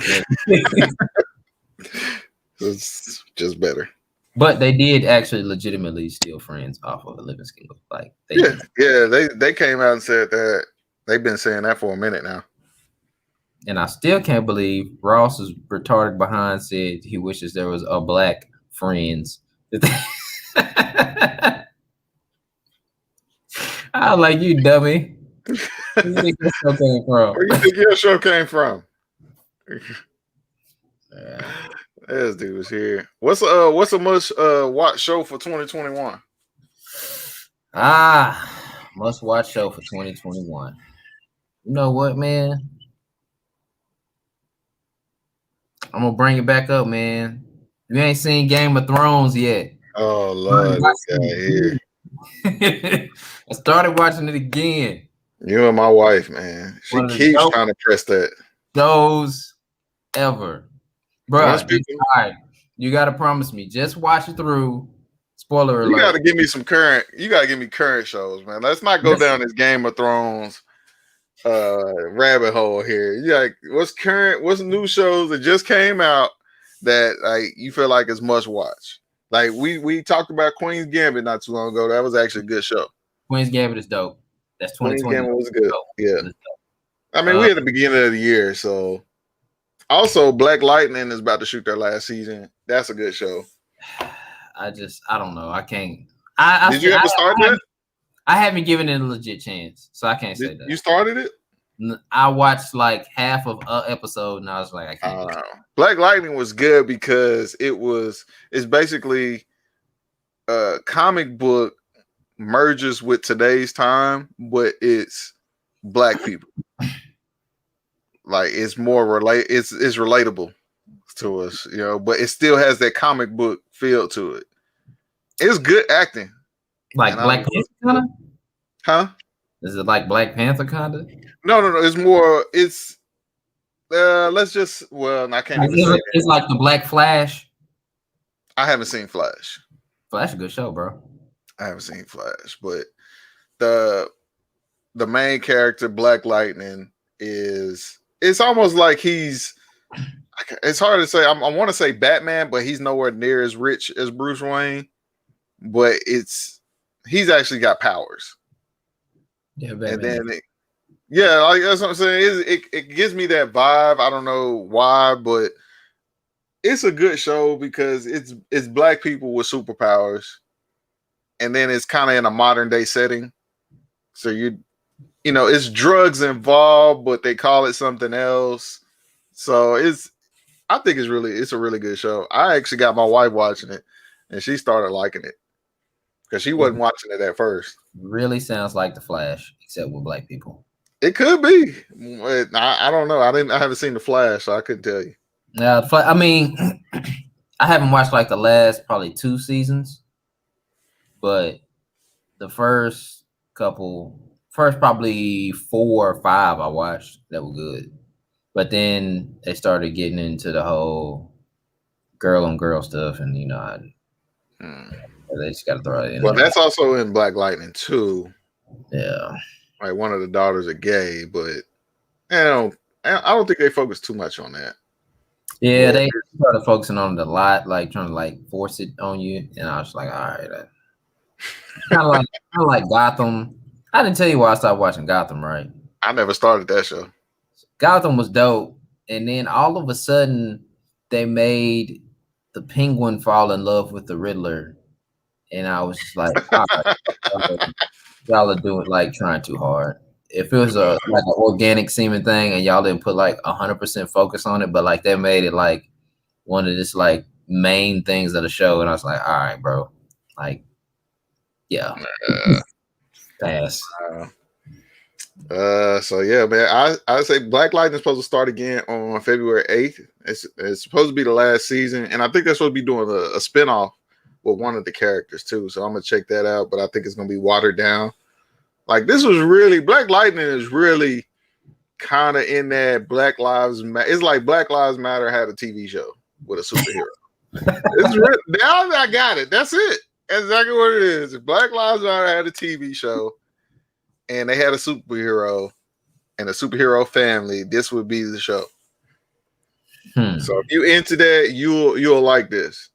It's just better. But they did actually legitimately steal Friends off of the Living Single. Like they came out and said that. They've been saying that for a minute now. And I still can't believe Ross's retarded behind said he wishes there was a black Friends. I like you, dummy. Where you think this show came from? Where you think your show came from? This dude was here. What's a must watch show for 2021? Must watch show for 2021. You know what, man? I'm gonna bring it back up, man. You ain't seen Game of Thrones yet. Oh Lord, this guy here. I started watching it again. You and my wife, man. She keeps trying to press that. Shows ever. Bro, you gotta promise me. Just watch it through. Spoiler alert. You gotta give me current shows, man. Let's not go down this Game of Thrones rabbit hole here. You like what's new shows that just came out that like you feel like is must watch? Like we talked about Queen's Gambit not too long ago. That was actually a good show. Queen's Gambit is dope. That's 2020. Queen's Gambit was good. Yeah. I mean, we at the beginning of the year, so also Black Lightning is about to shoot their last season. That's a good show. I don't know. I can't. Did you ever start that? I haven't given it a legit chance, so I can't say You that. started it? I watched like half of an episode, and I was like, I can't do it. Black Lightning was good because it's basically a comic book merges with today's time, but it's black people. Like it's more it's relatable to us, you know, but it still has that comic book feel to it. It's good acting. Like Black Panther kind of? Huh? Is it like Black Panther kind of? No. It's more. It's let's just. Well, I can't even say that. It's like the Black Flash. I haven't seen Flash. Flash is a good show, bro. I haven't seen Flash, but the main character, Black Lightning, it's almost like he's. It's hard to say. I want to say Batman, but he's nowhere near as rich as Bruce Wayne. But he's actually got powers. Yeah, Batman. And then like that's what I'm saying. It gives me that vibe. I don't know why, but it's a good show because it's black people with superpowers, and then it's kind of in a modern day setting. So you know it's drugs involved, but they call it something else. So I think it's a really good show. I actually got my wife watching it, and she started liking it because she wasn't watching it at first. Really sounds like the Flash, except with black people. It could be. I don't know. I haven't seen the Flash, so I couldn't tell you. Yeah, I mean, I haven't watched like the last probably 2 seasons, but the first probably 4 or 5 I watched that were good. But then they started getting into the whole girl on girl stuff, and you know, they just got to throw it in. Well, that's also in Black Lightning too. Yeah, like one of the daughters are gay, but I don't think they focus too much on that. Yeah, they started focusing on it a lot, like trying to like force it on you, and I was like, all right, kind of like Gotham. I didn't tell you why I started watching Gotham, right? I never started that show. Gotham was dope, and then all of a sudden they made the Penguin fall in love with the Riddler, and I was just like, all right, y'all are doing like trying too hard. If it was like an organic seeming thing, and y'all didn't put like 100% focus on it, but like they made it like one of this like main things of the show, and I was like, all right, bro, like, yeah, pass. So yeah, man, I say Black Lightning is supposed to start again on February 8th. It's supposed to be the last season, and I think they're supposed to be doing a spinoff with one of the characters too. So I'm gonna check that out, but I think it's gonna be watered down. Like this was really Black Lightning is really kind of in that Black Lives Matter. It's like Black Lives Matter had a TV show with a superhero. Now I got it. That's it. That's exactly what it is. If Black Lives Matter had a TV show and they had a superhero and a superhero family, this would be the show. So if you into that, you'll like this.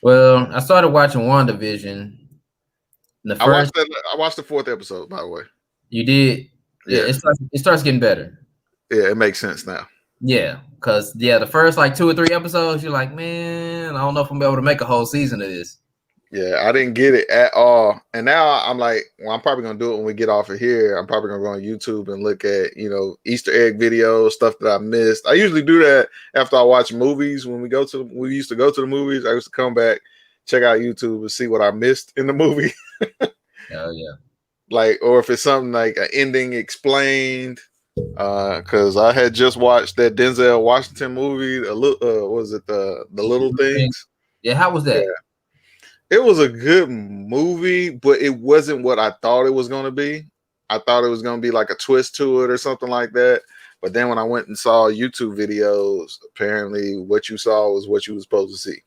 Well, I started watching WandaVision. I watched the 4th episode, by the way. You did? Yeah. It starts getting better. Yeah, it makes sense now. Yeah, because the first like 2 or 3 episodes, you're like, man, I don't know if I'm able to make a whole season of this. Yeah, I didn't get it at all. And now I'm like, well, I'm probably gonna do it when we get off of here. I'm probably gonna go on YouTube and look at, Easter egg videos, stuff that I missed. I usually do that after I watch movies. When we used to go to the movies, I used to come back, check out YouTube and see what I missed in the movie. Oh yeah. Like, or if it's something like an ending explained. Because I had just watched that Denzel Washington movie, was it the Little Things? Yeah, how was that? Yeah. It was a good movie, but it wasn't what I thought it was going to be. I thought it was going to be like a twist to it or something like that. But then when I went and saw YouTube videos, apparently what you saw was what you were supposed to see.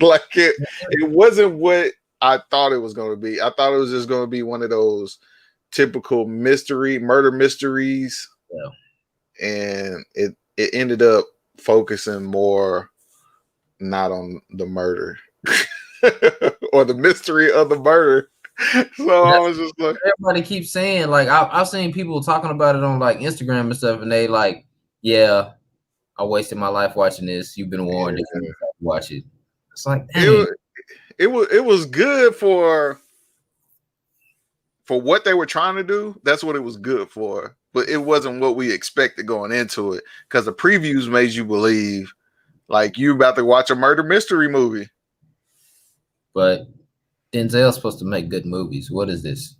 Like it wasn't what I thought it was going to be. I thought it was just going to be one of those typical murder mysteries. Yeah. And it ended up focusing more not on the murder. Or the mystery of the murder. So I was just like, everybody keeps saying, like, I've seen people talking about it on like Instagram and stuff, and they like, yeah, I wasted my life watching this. You've been warned. If you watch it. It's like, it was good for for what they were trying to do, that's what it was good for. But it wasn't what we expected going into it because the previews made you believe like you about to watch a murder mystery movie. But Denzel's supposed to make good movies. What is this?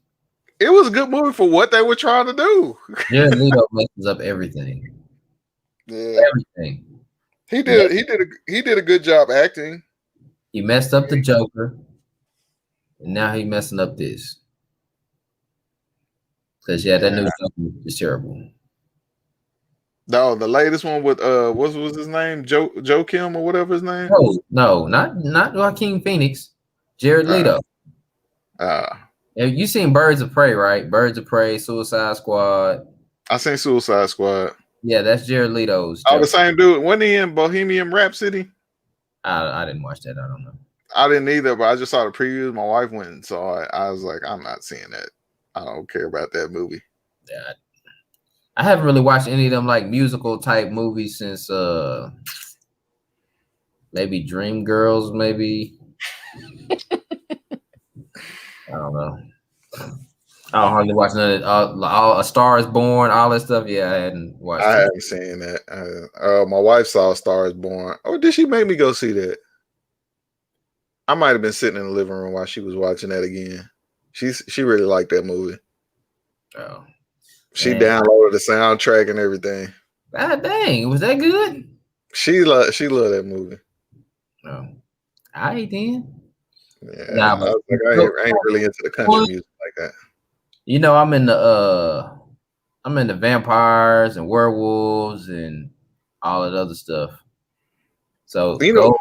It was a good movie for what they were trying to do. Jared Leto messes up everything. Yeah, Everything. he did a good job acting. He messed up the Joker, and now he messing up this. Because that new Joker is terrible. No, the latest one with what was his name? Joe Kim or whatever his name. No, not Joaquin Phoenix. Jared Leto. Have you seen Birds of Prey, right? Birds of Prey, Suicide Squad. I seen Suicide Squad. Yeah, that's Jared Leto's. Oh, the same dude. Wasn't he in Bohemian Rhapsody? I didn't watch that. I don't know. I didn't either, but I just saw the previews. My wife went and saw it. I was like, I'm not seeing that. I don't care about that movie. Yeah, I haven't really watched any of them like musical type movies since maybe Dreamgirls, maybe. I don't know. I don't hardly watch none of all A Star Is Born, all that stuff. Yeah, I hadn't watched. I haven't seen that. My wife saw A Star Is Born. Oh, did she make me go see that? I might have been sitting in the living room while she was watching that again. She really liked that movie. Oh, she downloaded the soundtrack and everything. God dang, was that good? She loved that movie. Oh, all right then. Yeah, nah, I ain't really into the country music like that. You know, I'm in the vampires and werewolves and all that other stuff. So go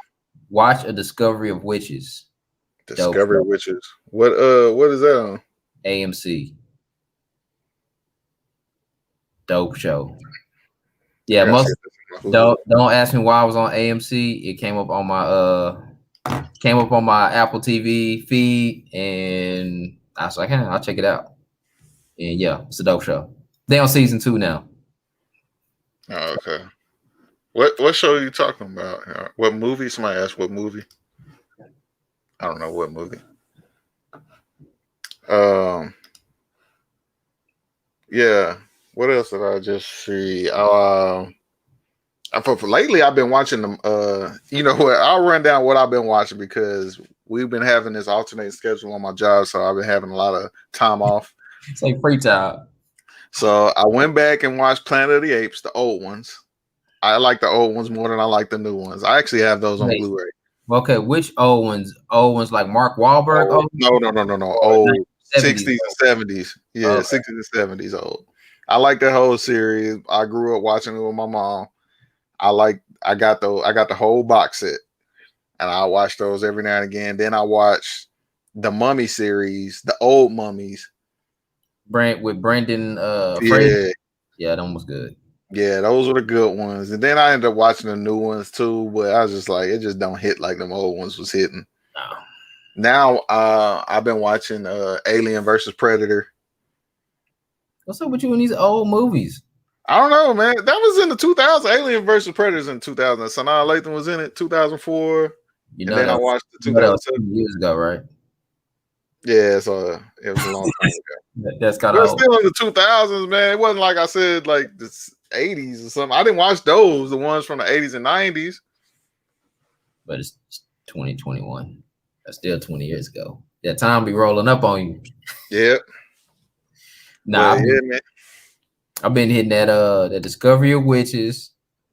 watch A Discovery of Witches. Discovery of Witches. What is that on? AMC. Dope show. Yeah, don't ask me why I was on AMC. It came up on my Apple TV feed, and I was like, I'll check it out. And yeah, it's a dope show. They on season 2 now. Oh, okay. What show are you talking about? What movie? Somebody asked what movie. I don't know what movie. Yeah. What else did I just see? For lately, I've been watching them. You know what? I'll run down what I've been watching because we've been having this alternating schedule on my job, so I've been having a lot of time off. It's like free time. So I went back and watched Planet of the Apes, the old ones. I like the old ones more than I like the new ones. I actually have those on Blu-ray. Okay, which old ones? Old ones like Mark Wahlberg? Oh, no. Old 60s and 70s. Yeah, okay. 60s and 70s old. I like that whole series. I grew up watching it with my mom. I got the whole box set, and I watch those every now and again. Then I watch the Mummy series, the old mummies. With Brendan Fraser. Yeah, that one was good. Yeah, those were the good ones. And then I ended up watching the new ones too, but I was just like, it just don't hit like them old ones was hitting. No. Now I've been watching Alien versus Predator. What's up with you in these old movies? I don't know, man. That was in the 2000s. Alien versus Predators in 2000. Sanaa Lathan was in it, 2004. You know, and then I watched the 2007 years ago, right? Yeah, so it was a long time ago. That's kind of still in the 2000s, man. It wasn't like I said like the 80s or something. I didn't watch those, the ones from the 80s and 90s. But it's 2021. That's still 20 years ago. That time be rolling up on you. Yep. Nah, I've been hitting that the Discovery of Witches.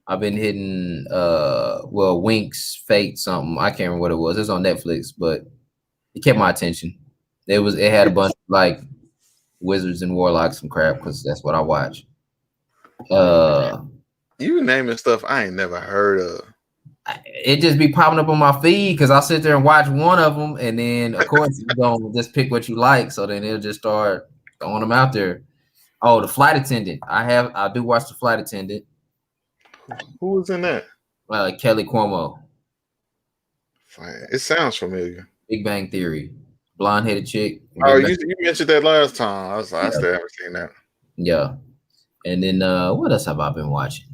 I've been hitting Winx Fate something. I can't remember what it was. It was on Netflix, but it kept my attention. It had a bunch of like wizards and warlocks and crap because that's what I watch. You naming stuff I ain't never heard of. It just be popping up on my feed because I sit there and watch one of them, and then of course you don't just pick what you like. So then it'll just start throwing them out there. Oh, The Flight Attendant. I do watch The Flight Attendant. Who was in that? Kelly Cuomo. It sounds familiar. Big Bang Theory. Blonde-headed chick. Oh, you mentioned that last time. I still haven't seen that. Yeah. And then what else have I been watching?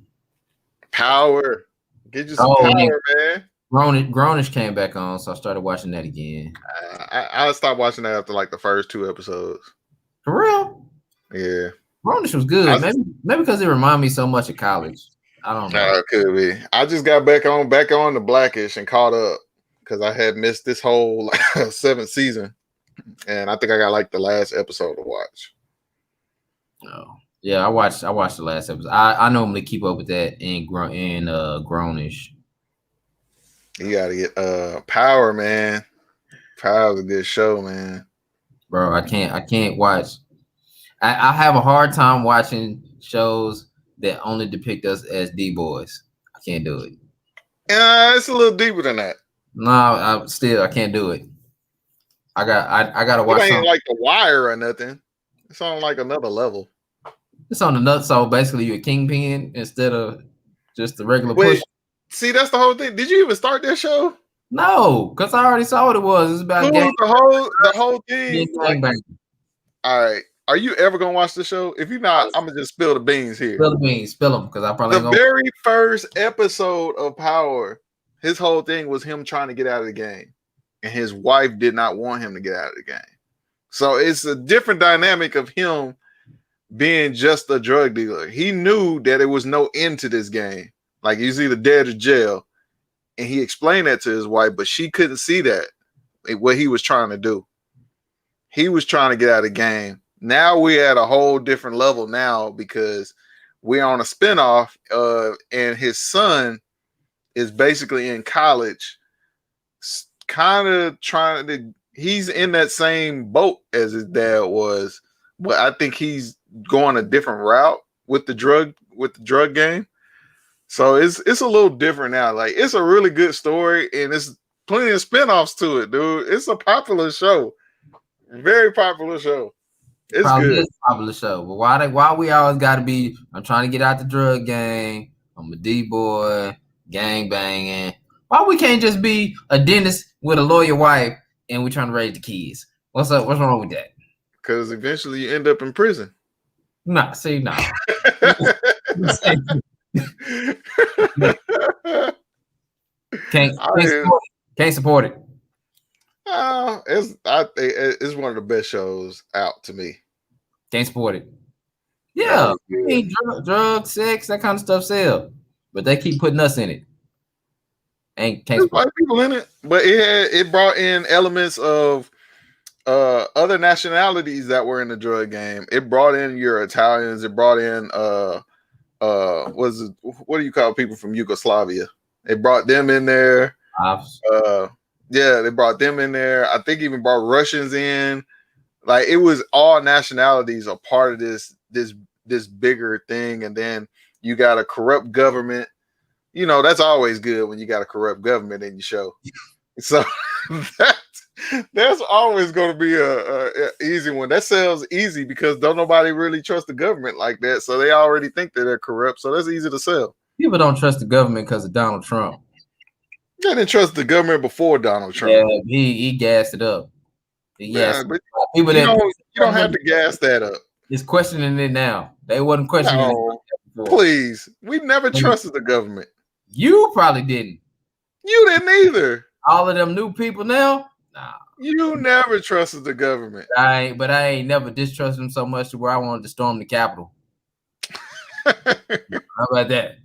Power. Get you some Power, man. Grownish came back on, so I started watching that again. I stopped watching that after like the first 2 episodes. For real? Yeah. Grownish was good. Maybe because it reminded me so much of college. I don't know. It could be. I just got back on the Blackish and caught up because I had missed this whole 7th season, and I think I got like the last episode to watch. Oh yeah, I watched the last episode. I normally keep up with that in Grownish. You gotta get Power, man. Power's a good show, man. Bro, I can't watch. I have a hard time watching shows that only depict us as D-boys. I can't do it. It's a little deeper than that. No, I can't do it. I gotta watch. It ain't like The Wire or nothing. It's on like another level. It's on another. So basically, you're a kingpin instead of just the regular push. See, that's the whole thing. Did you even start that show? No, because I already saw what it was. It's about the whole thing. Like, all right. Are you ever gonna watch the show? If you're not, I'm gonna just spill the beans here. Spill them, because I probably the very first episode of Power, his whole thing was him trying to get out of the game, and his wife did not want him to get out of the game. So it's a different dynamic of him being just a drug dealer. He knew that there was no end to this game. Like he's either dead or jail, and he explained that to his wife, but she couldn't see that what he was trying to do. He was trying to get out of the game. Now we're at a whole different level now because we're on a spinoff, and his son is basically in college, kind of trying to. He's in that same boat as his dad was, but I think he's going a different route with the drug game. So it's a little different now. Like it's a really good story, and it's plenty of spinoffs to it, dude. It's a popular show, very popular show. It's probably good. Is a popular show, but why we always got to be? I'm trying to get out the drug game. I'm a D-boy, gang banging. Why we can't just be a dentist with a lawyer wife and we trying to raise the kids? What's up? What's wrong with that? Because eventually you end up in prison. Nah, see, no. Can't support it. It's one of the best shows out to me. Can't support it. Yeah, drugs, sex, that kind of stuff sell, but they keep putting us in it. Can't support white people in it, but it brought in elements of other nationalities that were in the drug game. It brought in your Italians. It brought in what do you call people from Yugoslavia? It brought them in there. Yeah, they brought them in there. I think even brought Russians in. Like it was all nationalities a part of this bigger thing. And then you got a corrupt government. You know, that's always good when you got a corrupt government in your show. So that's always going to be a easy one. That sells easy because don't nobody really trust the government like that. So they already think that they're corrupt. So that's easy to sell. People don't trust the government because of Donald Trump. They didn't trust the government before Donald Trump. Yeah, he gassed it up. But people you don't have to gas that up. It's questioning it now. They wasn't questioning it before. Please. We never trusted the government. You probably didn't. You didn't either. All of them new people now? Nah. You never trusted the government. I ain't never distrusted them so much to where I wanted to storm the Capitol. How about that?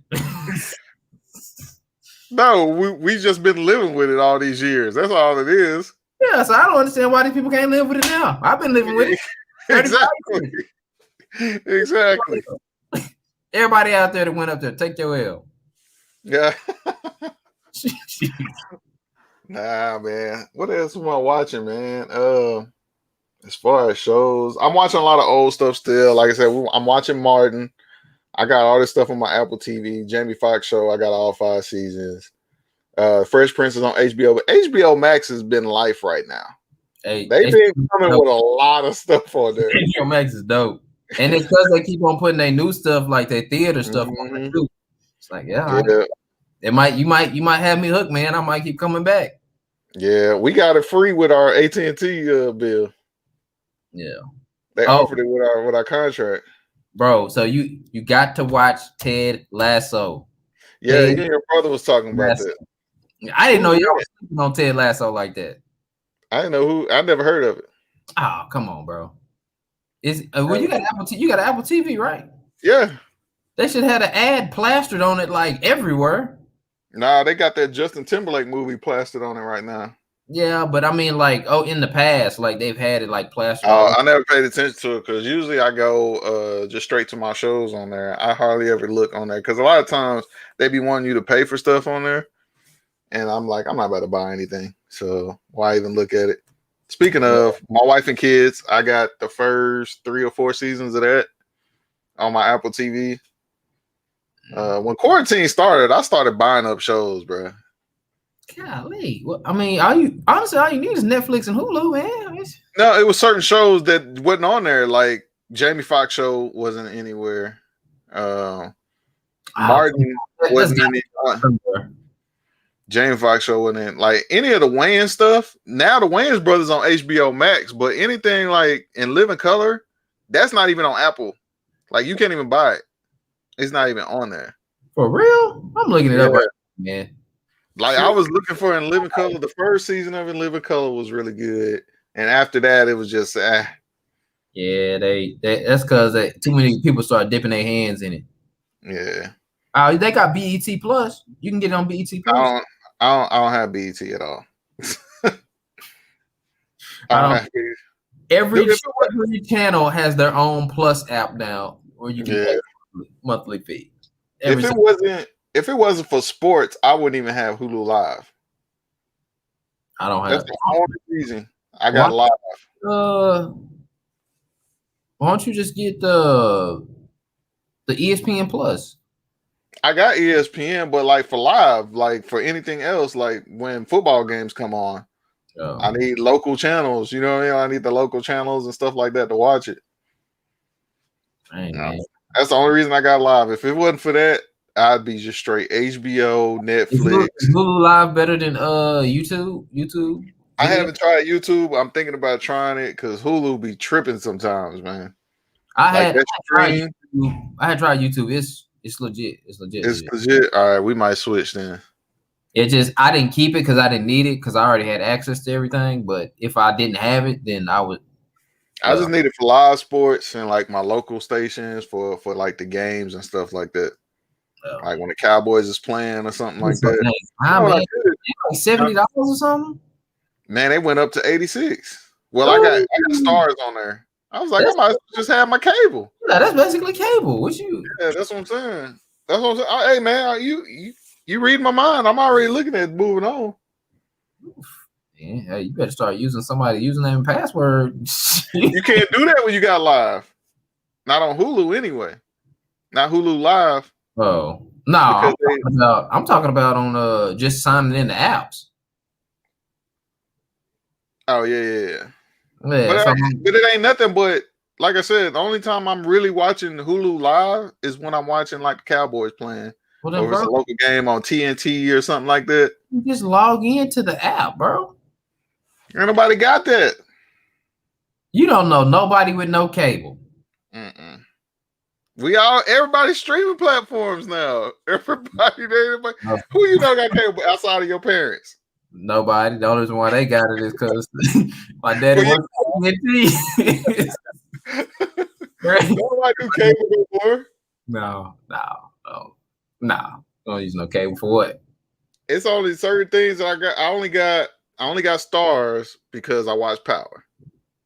No, we just been living with it all these years. That's all it is. Yeah, so I don't understand why these people can't live with it now. I've been living with it. Exactly. Everybody out there that went up there, take your L. Yeah. Nah, man. What else am I watching, man? As far as shows, I'm watching a lot of old stuff still. Like I said, I'm watching Martin. I got all this stuff on my Apple TV. Jamie Foxx show, I got all 5 seasons. Fresh Prince is on HBO, but HBO Max has been life right now. Hey, they've been coming with a lot of stuff on there. HBO Max is dope. And it's because they keep on putting their new stuff, like their theater stuff on there too. It's like, you might have me hooked, man. I might keep coming back. Yeah, we got it free with our AT&T bill. Yeah. They offered it with our contract. Bro, so you got to watch Ted Lasso. Yeah, your brother was talking about that. I didn't know y'all was sleeping on Ted Lasso like that. I didn't know I never heard of it. Oh, come on, bro. Is well, you got Apple TV, right? Yeah. They should have an ad plastered on it like everywhere. Nah, they got that Justin Timberlake movie plastered on it right now. Yeah, but I mean, like, in the past, like they've had it like plastered all. I never paid attention to it because usually I go just straight to my shows on there. I hardly ever look on there because a lot of times they be wanting you to pay for stuff on there, and I'm like, I'm not about to buy anything, so why even look at it? Speaking of my wife and kids, I got the first 3 or 4 seasons of that on my Apple TV. When quarantine started, I started buying up shows, bro. Golly, well, I mean, all you need is Netflix and Hulu, man. No, it was certain shows that wasn't on there. Like Jamie Foxx show wasn't anywhere. Martin wasn't in it. Jamie Foxx show wasn't in. Like any of the Wayans stuff. Now the Wayans brothers on HBO Max, but anything like in living color, that's not even on Apple. Like you can't even buy it. It's not even on there. For real? I'm looking it up right now, man. Like I was looking for In Living Color. The first season of In Living Color was really good, and after that, it was just Yeah, that's because too many people started dipping their hands in it. Yeah. They got BET Plus. You can get it on BET Plus. I don't have BET at all. Every channel has their own Plus app now, where you can pay monthly fee. If it wasn't for sports, I wouldn't even have Hulu Live. I don't have. That's the only reason I got Live. Why don't you just get the ESPN Plus? I got ESPN, but like for Live, like for anything else, like when football games come on, I need local channels. You know what I mean? I need the local channels and stuff like that to watch it. Man. That's the only reason I got Live. If it wasn't for that, I'd be just straight HBO, Netflix. Is Hulu Live better than YouTube? YouTube? I haven't tried YouTube. I'm thinking about trying it because Hulu be tripping sometimes, man. I had tried YouTube. It's legit. It's legit. All right, we might switch then. I didn't keep it because I didn't need it because I already had access to everything. But if I didn't have it, then I would. I just need it for live sports and like my local stations for like the games and stuff like that. Like when the Cowboys is playing or something like that. Like $70 or something. Man, they went up to 86. Well, I got stars on there. I was like, I might just have my cable. Yeah, that's basically cable. Yeah, that's what I'm saying. Hey, man, you read my mind. I'm already looking at moving on. Yeah, you better start using somebody's username and password. You can't do that when you got Live. Not on Hulu anyway. Not Hulu Live. Oh no, I'm talking about on just signing in the apps. Oh yeah. But it ain't nothing but, like I said, the only time I'm really watching Hulu Live is when I'm watching like the Cowboys playing. Or if it's a local game on TNT or something like that. You just log into the app, bro. Ain't nobody got that. You don't know nobody with no cable. Everybody's streaming platforms now. Everybody. Who you know got cable outside of your parents? Nobody. The only reason why they got it is because my daddy works for TNT. Nobody do cable before. No. Don't use no cable for what? It's only certain things that I got. I only got Stars because I watch Power.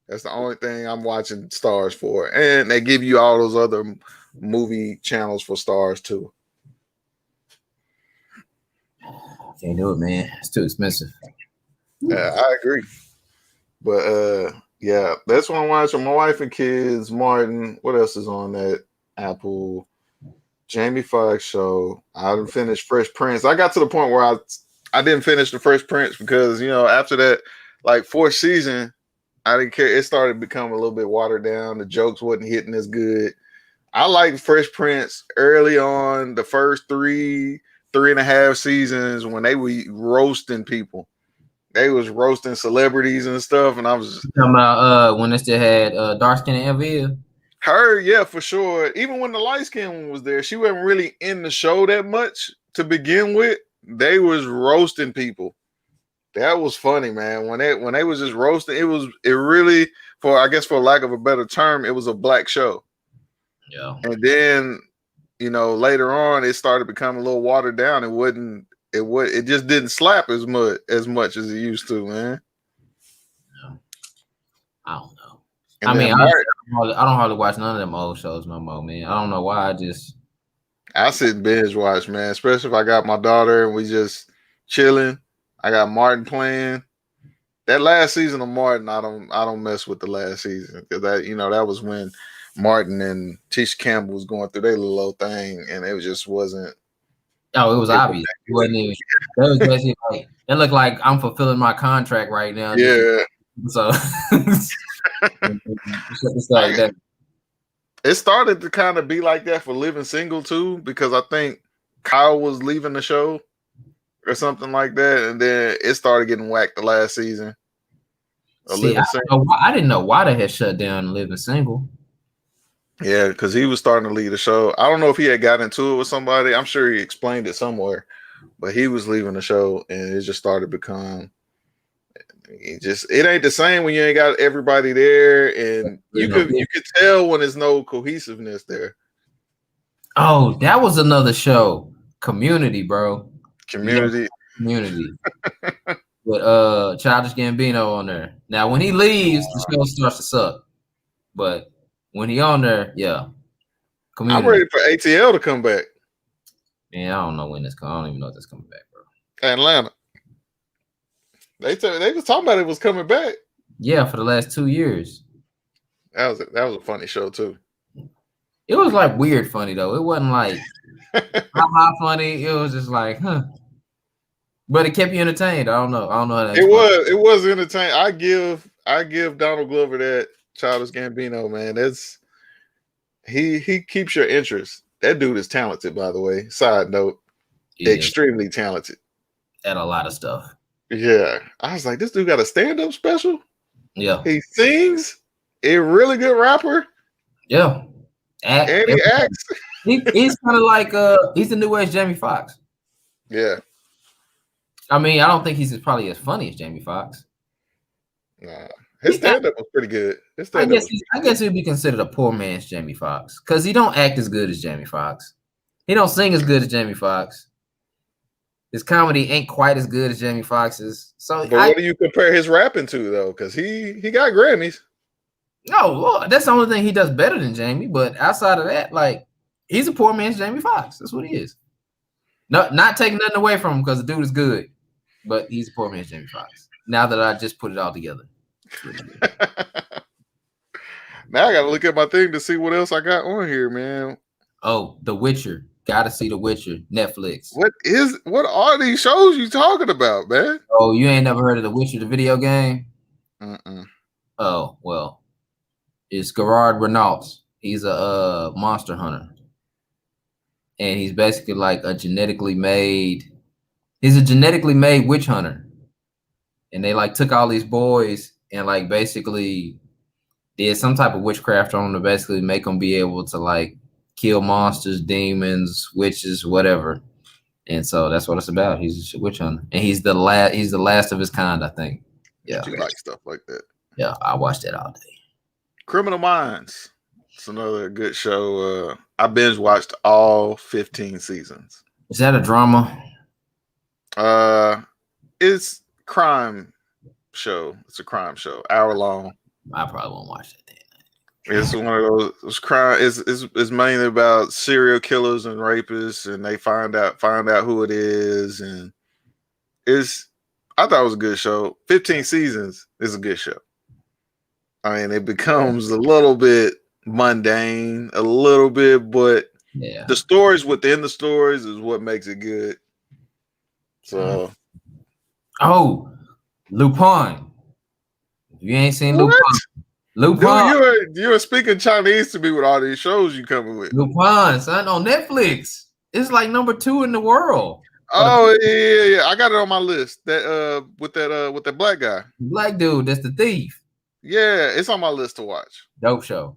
That's the only thing I'm watching Stars for, and they give you all those other movie channels for Stars too. Can't do it, man. It's too expensive. Yeah, I agree. But yeah, that's what I'm watching. My wife and kids, Martin. What else is on that Apple? Jamie Foxx show. I didn't finish Fresh Prince. I got to the point where I didn't finish the Fresh Prince because after that, like 4th season, I didn't care. It started becoming a little bit watered down. The jokes wasn't hitting as good. I liked Fresh Prince early on, the first 3.5 seasons when they were roasting people. They was roasting celebrities and stuff, and I was talking about when they still had dark skin and Elvia. Her, yeah, for sure. Even when the light skin one was there, she wasn't really in the show that much to begin with. They was roasting people. That was funny, man. When they was just roasting, it really, for I guess for lack of a better term, it was a black show. Yeah. And then, later on it started becoming a little watered down. It just didn't slap as much as it used to, man. Yeah. I don't know. And I mean, then I don't hardly watch none of them old shows no more, man. I don't know why. I sit and binge watch, man, especially if I got my daughter and we just chilling. I got Martin playing. That last season of Martin, I don't mess with the last season because that was when Martin and Tisha Campbell was going through their little old thing, and it just wasn't. Oh, it was obvious. It wasn't even. That was basically like it looked like I'm fulfilling my contract right now. Yeah. So like that. It started to kind of be like that for Living Single too, because I think Kyle was leaving the show or something like that, and then it started getting whacked the last season. See, I didn't know why they had shut down Living Single. Yeah, because he was starting to lead the show. I don't know if he had got into it with somebody. I'm sure he explained it somewhere, but he was leaving the show, and it just started to become. It ain't the same when you ain't got everybody there, and you could tell when there's no cohesiveness there. Oh, that was another show, Community, bro. Community. With Childish Gambino on there. Now, when he leaves, the show starts to suck. But when he on there, yeah. Community. I'm ready for ATL to come back. Man, I don't know when this coming. I don't even know if that's coming back, bro. Atlanta. They was talking about it was coming back. Yeah, for the last 2 years. That was a funny show too. It was like weird funny though. It wasn't like how funny. It was just like, huh. But it kept you entertained. I don't know how that. It was entertaining. I give Donald Glover that Childish Gambino, man. That's he keeps your interest. That dude is talented, by the way. Side note, extremely talented at a lot of stuff. Yeah, I was like, this dude got a stand-up special. Yeah, he sings. A really good rapper. Yeah, and he acts. He's kind of like he's the new age Jamie Foxx. Yeah. I mean, I don't think he's probably as funny as Jamie Foxx. Nah, his stand-up was pretty good. I guess he'd be considered a poor man's Jamie Foxx because he don't act as good as Jamie Foxx. He don't sing as good as Jamie Foxx. His comedy ain't quite as good as Jamie Foxx's. So, but what do you compare his rapping to though? Because he got Grammys. No, Lord, that's the only thing he does better than Jamie. But outside of that, like he's a poor man's Jamie Foxx. That's what he is. No, not taking nothing away from him because the dude is good, but he's a poor man's Jamie Foxx. Now that I just put it all together. Now I gotta look at my thing to see what else I got on here, man. Oh, The Witcher. Gotta see The Witcher. Netflix. What are these shows you talking about, man? Oh, you ain't never heard of The Witcher, the video game? Mm-mm. Oh, well. It's Gerard Renault. He's a monster hunter. And he's basically like he's a genetically made witch hunter. And they like took all these boys and like basically did some type of witchcraft on them to basically make them be able to like kill monsters, demons, witches, whatever. And so that's what it's about. He's a witch hunter. And he's the last of his kind, I think. Yeah. You like stuff like that. Yeah, I watched that all day. Criminal Minds. It's another good show. I binge watched all 15 seasons. Is that a drama? It's crime show. It's a crime show, hour long. I probably won't watch that then. It's one of those crime. It's mainly about serial killers and rapists, and they find out who it is, and I thought it was a good show. 15 seasons is a good show. I mean, it becomes a little bit mundane, a little bit, but the stories within the stories is what makes it good. So, Lupin. If you ain't seen Lupin. Dude, you were speaking Chinese to me with all these shows you coming with. Lupin, son, on Netflix. It's like number 2 in the world. Oh yeah. I got it on my list. That with that black guy. Black dude, that's the thief. Yeah, it's on my list to watch. Dope show.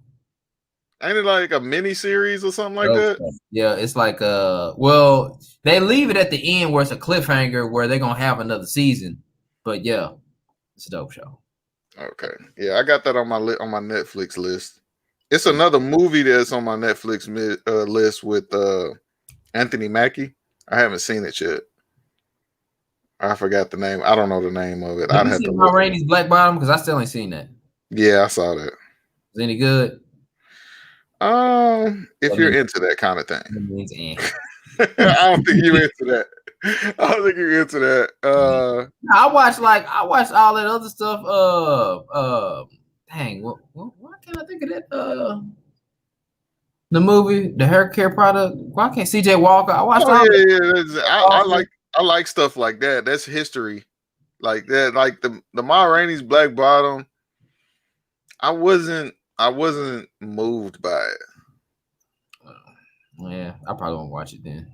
Ain't it like a mini series or something like that? Show. Yeah, it's like well, they leave it at the end where it's a cliffhanger where they're gonna have another season. But yeah, it's a dope show. Okay, yeah, I got that on my on my Netflix list. It's another movie that's on my Netflix list with Anthony Mackie. I haven't seen it yet. I forgot the name. I don't know the name of it. Have I'd you have to seen Ma look. Rainey's Black Bottom? Because I still ain't seen that. Yeah, I saw that. Is it any good? If That you're means, into that kind of thing, that means I don't think you're into that. I don't think you're into that. I watched all that other stuff. Dang, why can't I think of that? The movie, the hair care product. Why can't CJ Walker? I watched Oh all yeah, that. yeah. I like stuff like that. That's history, like that. Like the Ma Rainey's Black Bottom. I wasn't moved by it. Yeah, I probably won't watch it then.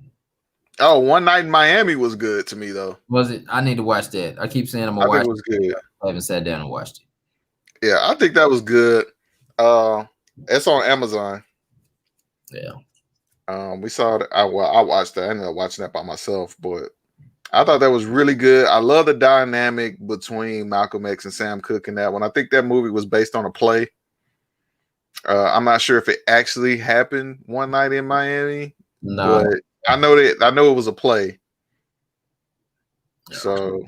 Oh, One Night in Miami was good to me though. Was it? I need to watch that. I keep saying I'm I gonna think watch it was it. good. I haven't sat down and watched it. Yeah, I think that was good. It's on Amazon. Yeah. We saw it. I watched that. I ended up watching that by myself, but I thought that was really good. I love the dynamic between Malcolm X and Sam Cooke in that one. I think that movie was based on a play. I'm not sure if it actually happened One Night in Miami, No. but I know it was a play. Yeah. So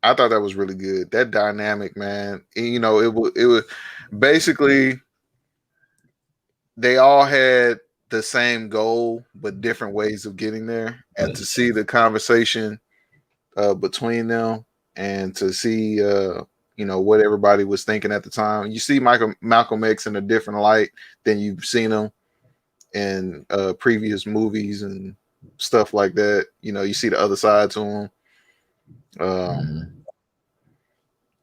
I thought that was really good. That dynamic, man. And, it was basically they all had the same goal, but different ways of getting there. And to see the conversation between them, and to see what everybody was thinking at the time. You see Malcolm X in a different light than you've seen him in previous movies and stuff like that. You see the other side to him.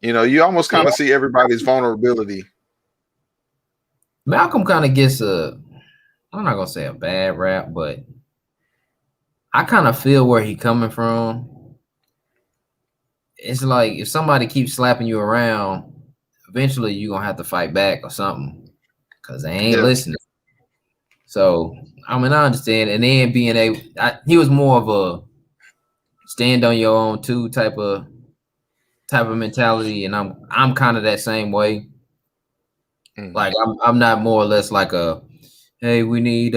You almost kind of see everybody's vulnerability. Malcolm kind of gets I'm not gonna say a bad rap, but I kind of feel where he coming from. It's like if somebody keeps slapping you around, eventually you're gonna have to fight back or something because they ain't listening. So I mean, I understand. And then he was more of a stand on your own too type of mentality, and I'm kind of that same way. Like I'm not more or less like a, hey, we need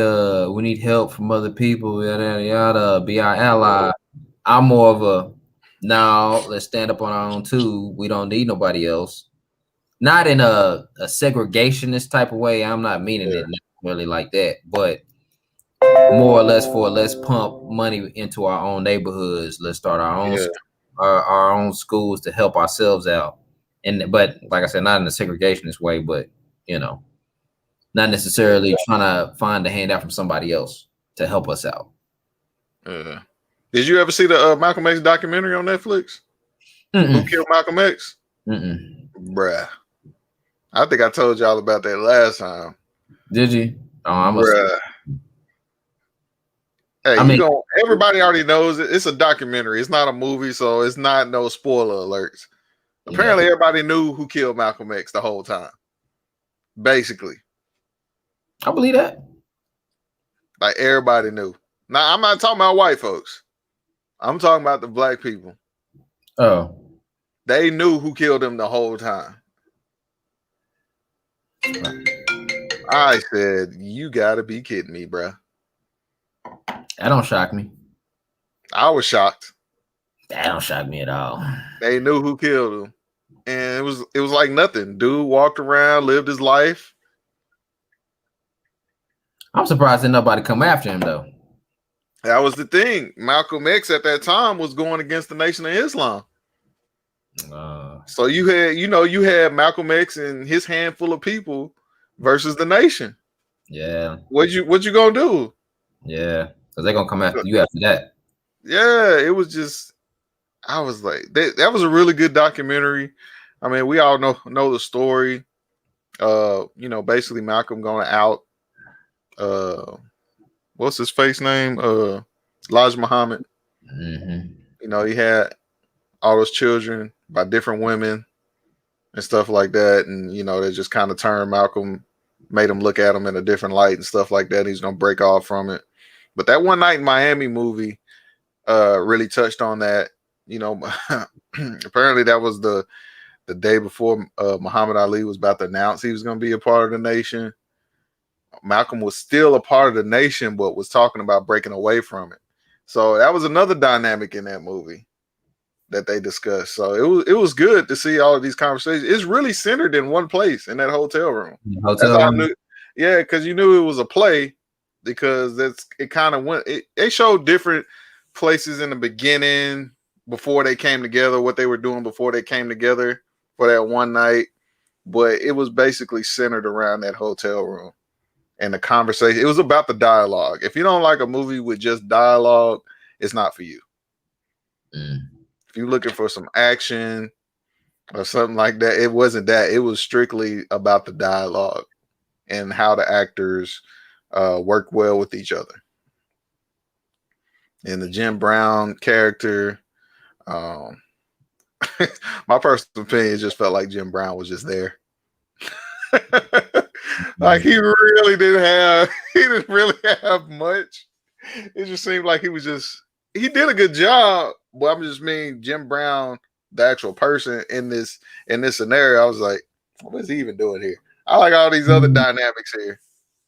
help from other people, yada yada yada, be our ally. I'm more of a, no, let's stand up on our own too. We don't need nobody else. Not in a segregationist type of way. I'm not meaning it necessarily like that, but more or less for let's pump money into our own neighborhoods. Let's start our own schools to help ourselves out. But like I said, not in a segregationist way, but not necessarily trying to find a handout from somebody else to help us out. Did you ever see the Malcolm X documentary on Netflix? Who Killed Malcolm X? Bruh. I think I told y'all about that last time. Did you? Oh, I must. Bruh. Hey, everybody already knows it. It's a documentary. It's not a movie, so it's not no spoiler alerts. Apparently, everybody knew who killed Malcolm X the whole time. Basically. I believe that. Like, everybody knew. Now, I'm not talking about white folks. I'm talking about the black people. Oh. They knew who killed him the whole time. I said, you gotta be kidding me, bro. That don't shock me. I was shocked. That don't shock me at all. They knew who killed him. And it was like nothing. Dude walked around, lived his life. I'm surprised that nobody come after him though. That was the thing. Malcolm X at that time was going against the Nation of Islam. So you had Malcolm X and his handful of people versus the nation. Yeah. What you gonna do? Yeah, because they're gonna come after you after that. Yeah, it was just, I was like, that was a really good documentary. I mean, we all know the story. Basically Malcolm going out. What's his face name? Elijah Muhammad. He had all those children by different women and stuff like that, and they just kind of turned Malcolm, made him look at him in a different light and stuff like that. He's gonna break off from it. But that One Night in Miami movie really touched on that. you know, apparently that was the day before Muhammad Ali was about to announce he was going to be a part of the nation. Malcolm was still a part of the nation, but was talking about breaking away from it. So that was another dynamic in that movie that they discussed. So it was good to see all of these conversations. It's really centered in one place in that hotel room. That's how I knew. Yeah, because you knew it was a play because it kind of went. They showed different places in the beginning before they came together, what they were doing before they came together for that one night. But it was basically centered around that hotel room and the conversation. It was about the dialogue. If you don't like a movie with just dialogue, it's not for you. If you're looking for some action or something like that, it wasn't that. It was strictly about the dialogue and how the actors work well with each other. And the Jim Brown character, my personal opinion just felt like Jim Brown was just there. Like he didn't really have much. It just seemed like he did a good job. But I'm just mean Jim Brown, the actual person in this scenario. I was like, what is he even doing here? I like all these other dynamics here.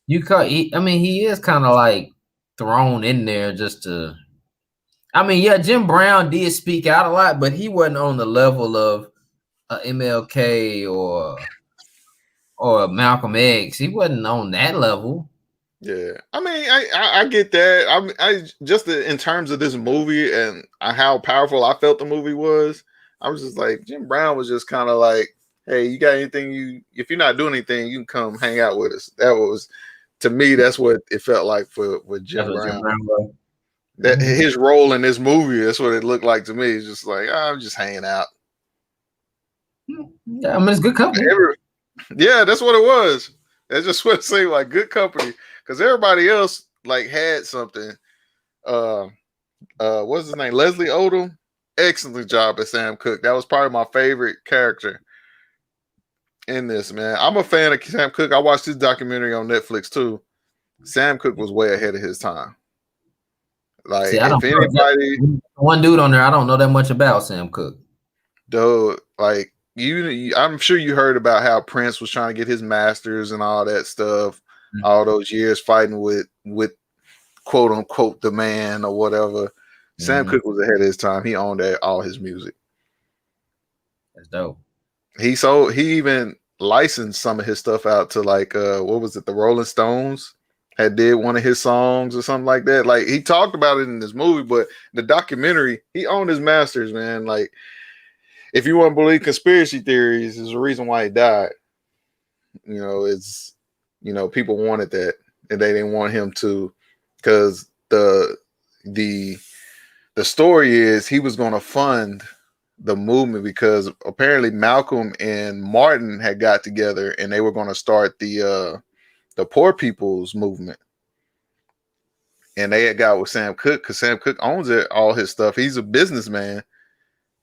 He is kind of like thrown in there just to. Jim Brown did speak out a lot, but he wasn't on the level of MLK or Malcolm X. He wasn't on that level. Yeah, I get that. I just in terms of this movie and how powerful I felt the movie was, I was just like Jim Brown was just kind of like, hey, you got anything? If you're not doing anything, you can come hang out with us. That was, to me, that's what it felt like with Jim Brown. That his role in this movie, that's what it looked like to me. It's just like, I'm just hanging out. Yeah, it's good company. Yeah, that's what it was. That's just what it seemed like, good company. Because everybody else like had something. What's his name? Leslie Odom. Excellent job at Sam Cooke. That was probably my favorite character in this, man. I'm a fan of Sam Cooke. I watched his documentary on Netflix too. Sam Cooke was way ahead of his time. Like, if anybody, one dude on there, I don't know that much about Sam Cooke. Dude, like I'm sure you heard about how Prince was trying to get his masters and all that stuff, all those years fighting with quote unquote the man or whatever. Sam Cooke was ahead of his time. He owned all his music. That's dope. He even licensed some of his stuff out to like what was it, the Rolling Stones had did one of his songs or something like that. Like, he talked about it in this movie, but the documentary, he owned his masters, man. Like, if you want to believe conspiracy theories, there's a reason why he died. You know, it's, people wanted that and they didn't want him to, because the story is he was going to fund the movement because apparently Malcolm and Martin had got together and they were going to start the poor people's movement. And they had got with Sam Cooke because Sam Cooke owns all his stuff. He's a businessman.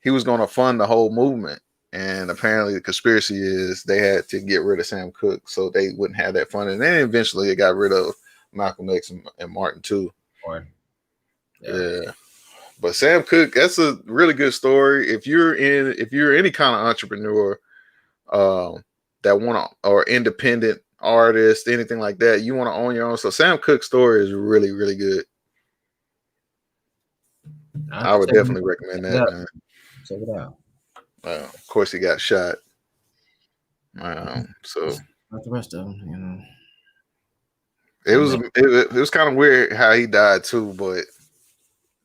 He was going to fund the whole movement. And apparently the conspiracy is they had to get rid of Sam Cooke so they wouldn't have that funding. And then eventually they got rid of Malcolm X and Martin too. Yeah. But Sam Cooke, that's a really good story. If you're any kind of entrepreneur that want to, or independent artist, anything like that, you want to own your own. So Sam Cooke's story is really, really good. I would definitely recommend that, man. Check it out. Of course, he got shot. So not the rest of them, It was kind of weird how he died too, but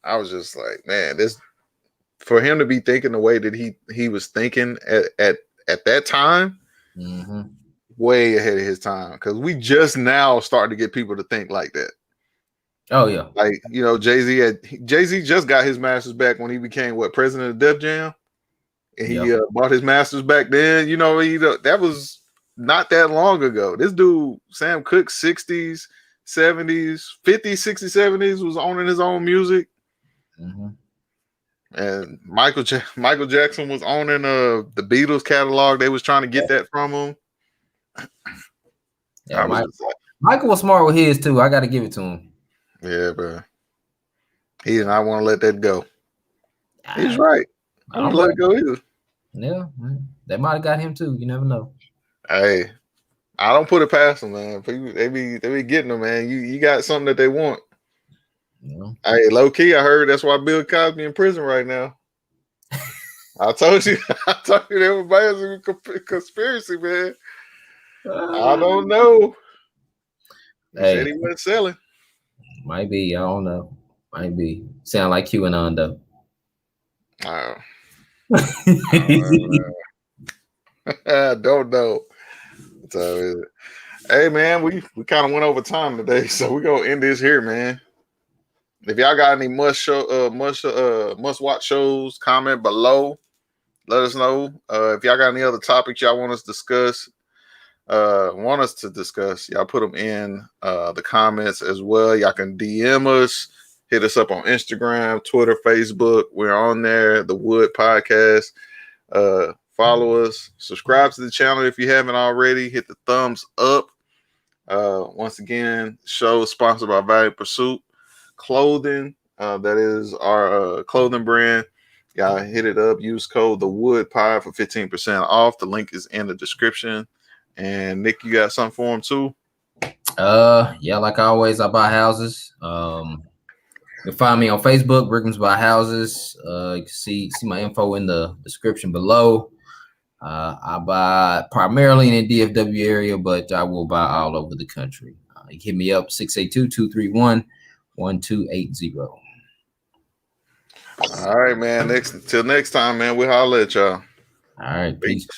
I was just like, man, this, for him to be thinking the way that he was thinking at that time, way ahead of his time. Because we just now starting to get people to think like that. Oh yeah, like Jay-Z just got his masters back when he became president of Def Jam, and he bought his masters back then. That was not that long ago. This dude Sam Cooke, 60s, 70s, 50s, 60s, 70s was owning his own music. And Michael Jackson was owning the Beatles catalog. They was trying to get that from him. Yeah, Michael was smart with his too. I got to give it to him. Yeah, bro. He did not want to let that go. He's right. I wouldn't let it go either. Yeah, they might have got him too. You never know. Hey, I don't put it past them, man. People, they be getting them, man. You got something that they want. Yeah. Hey, low key, I heard that's why Bill Cosby in prison right now. I told you, everybody's a conspiracy, man. I don't know. He said he wasn't selling. Might be. I don't know. Might be. Sound like QAnon though. I don't know. So, hey man, we kind of went over time today, so we're gonna end this here, man. If y'all got any must watch shows, comment below. Let us know. If y'all got any other topics y'all want us to discuss, y'all put them in the comments as well. Y'all can DM us, hit us up on Instagram, Twitter, Facebook. We're on there. The Wood Podcast. Follow us, subscribe to the channel if you haven't already. Hit the thumbs up. Once again, show sponsored by Valiant Pursuit Clothing. That is our clothing brand. Y'all hit it up. Use code The Wood Pod for 15% off. The link is in the description. And Nick, you got something for him too? Yeah, like always, I buy houses. You can find me on Facebook, Brigham's Buy Houses. You can see my info in the description below. I buy primarily in the DFW area, but I will buy all over the country. You hit me up 682-231-1280. All right, man. Till next time, man. We'll holler at y'all. All right, peace.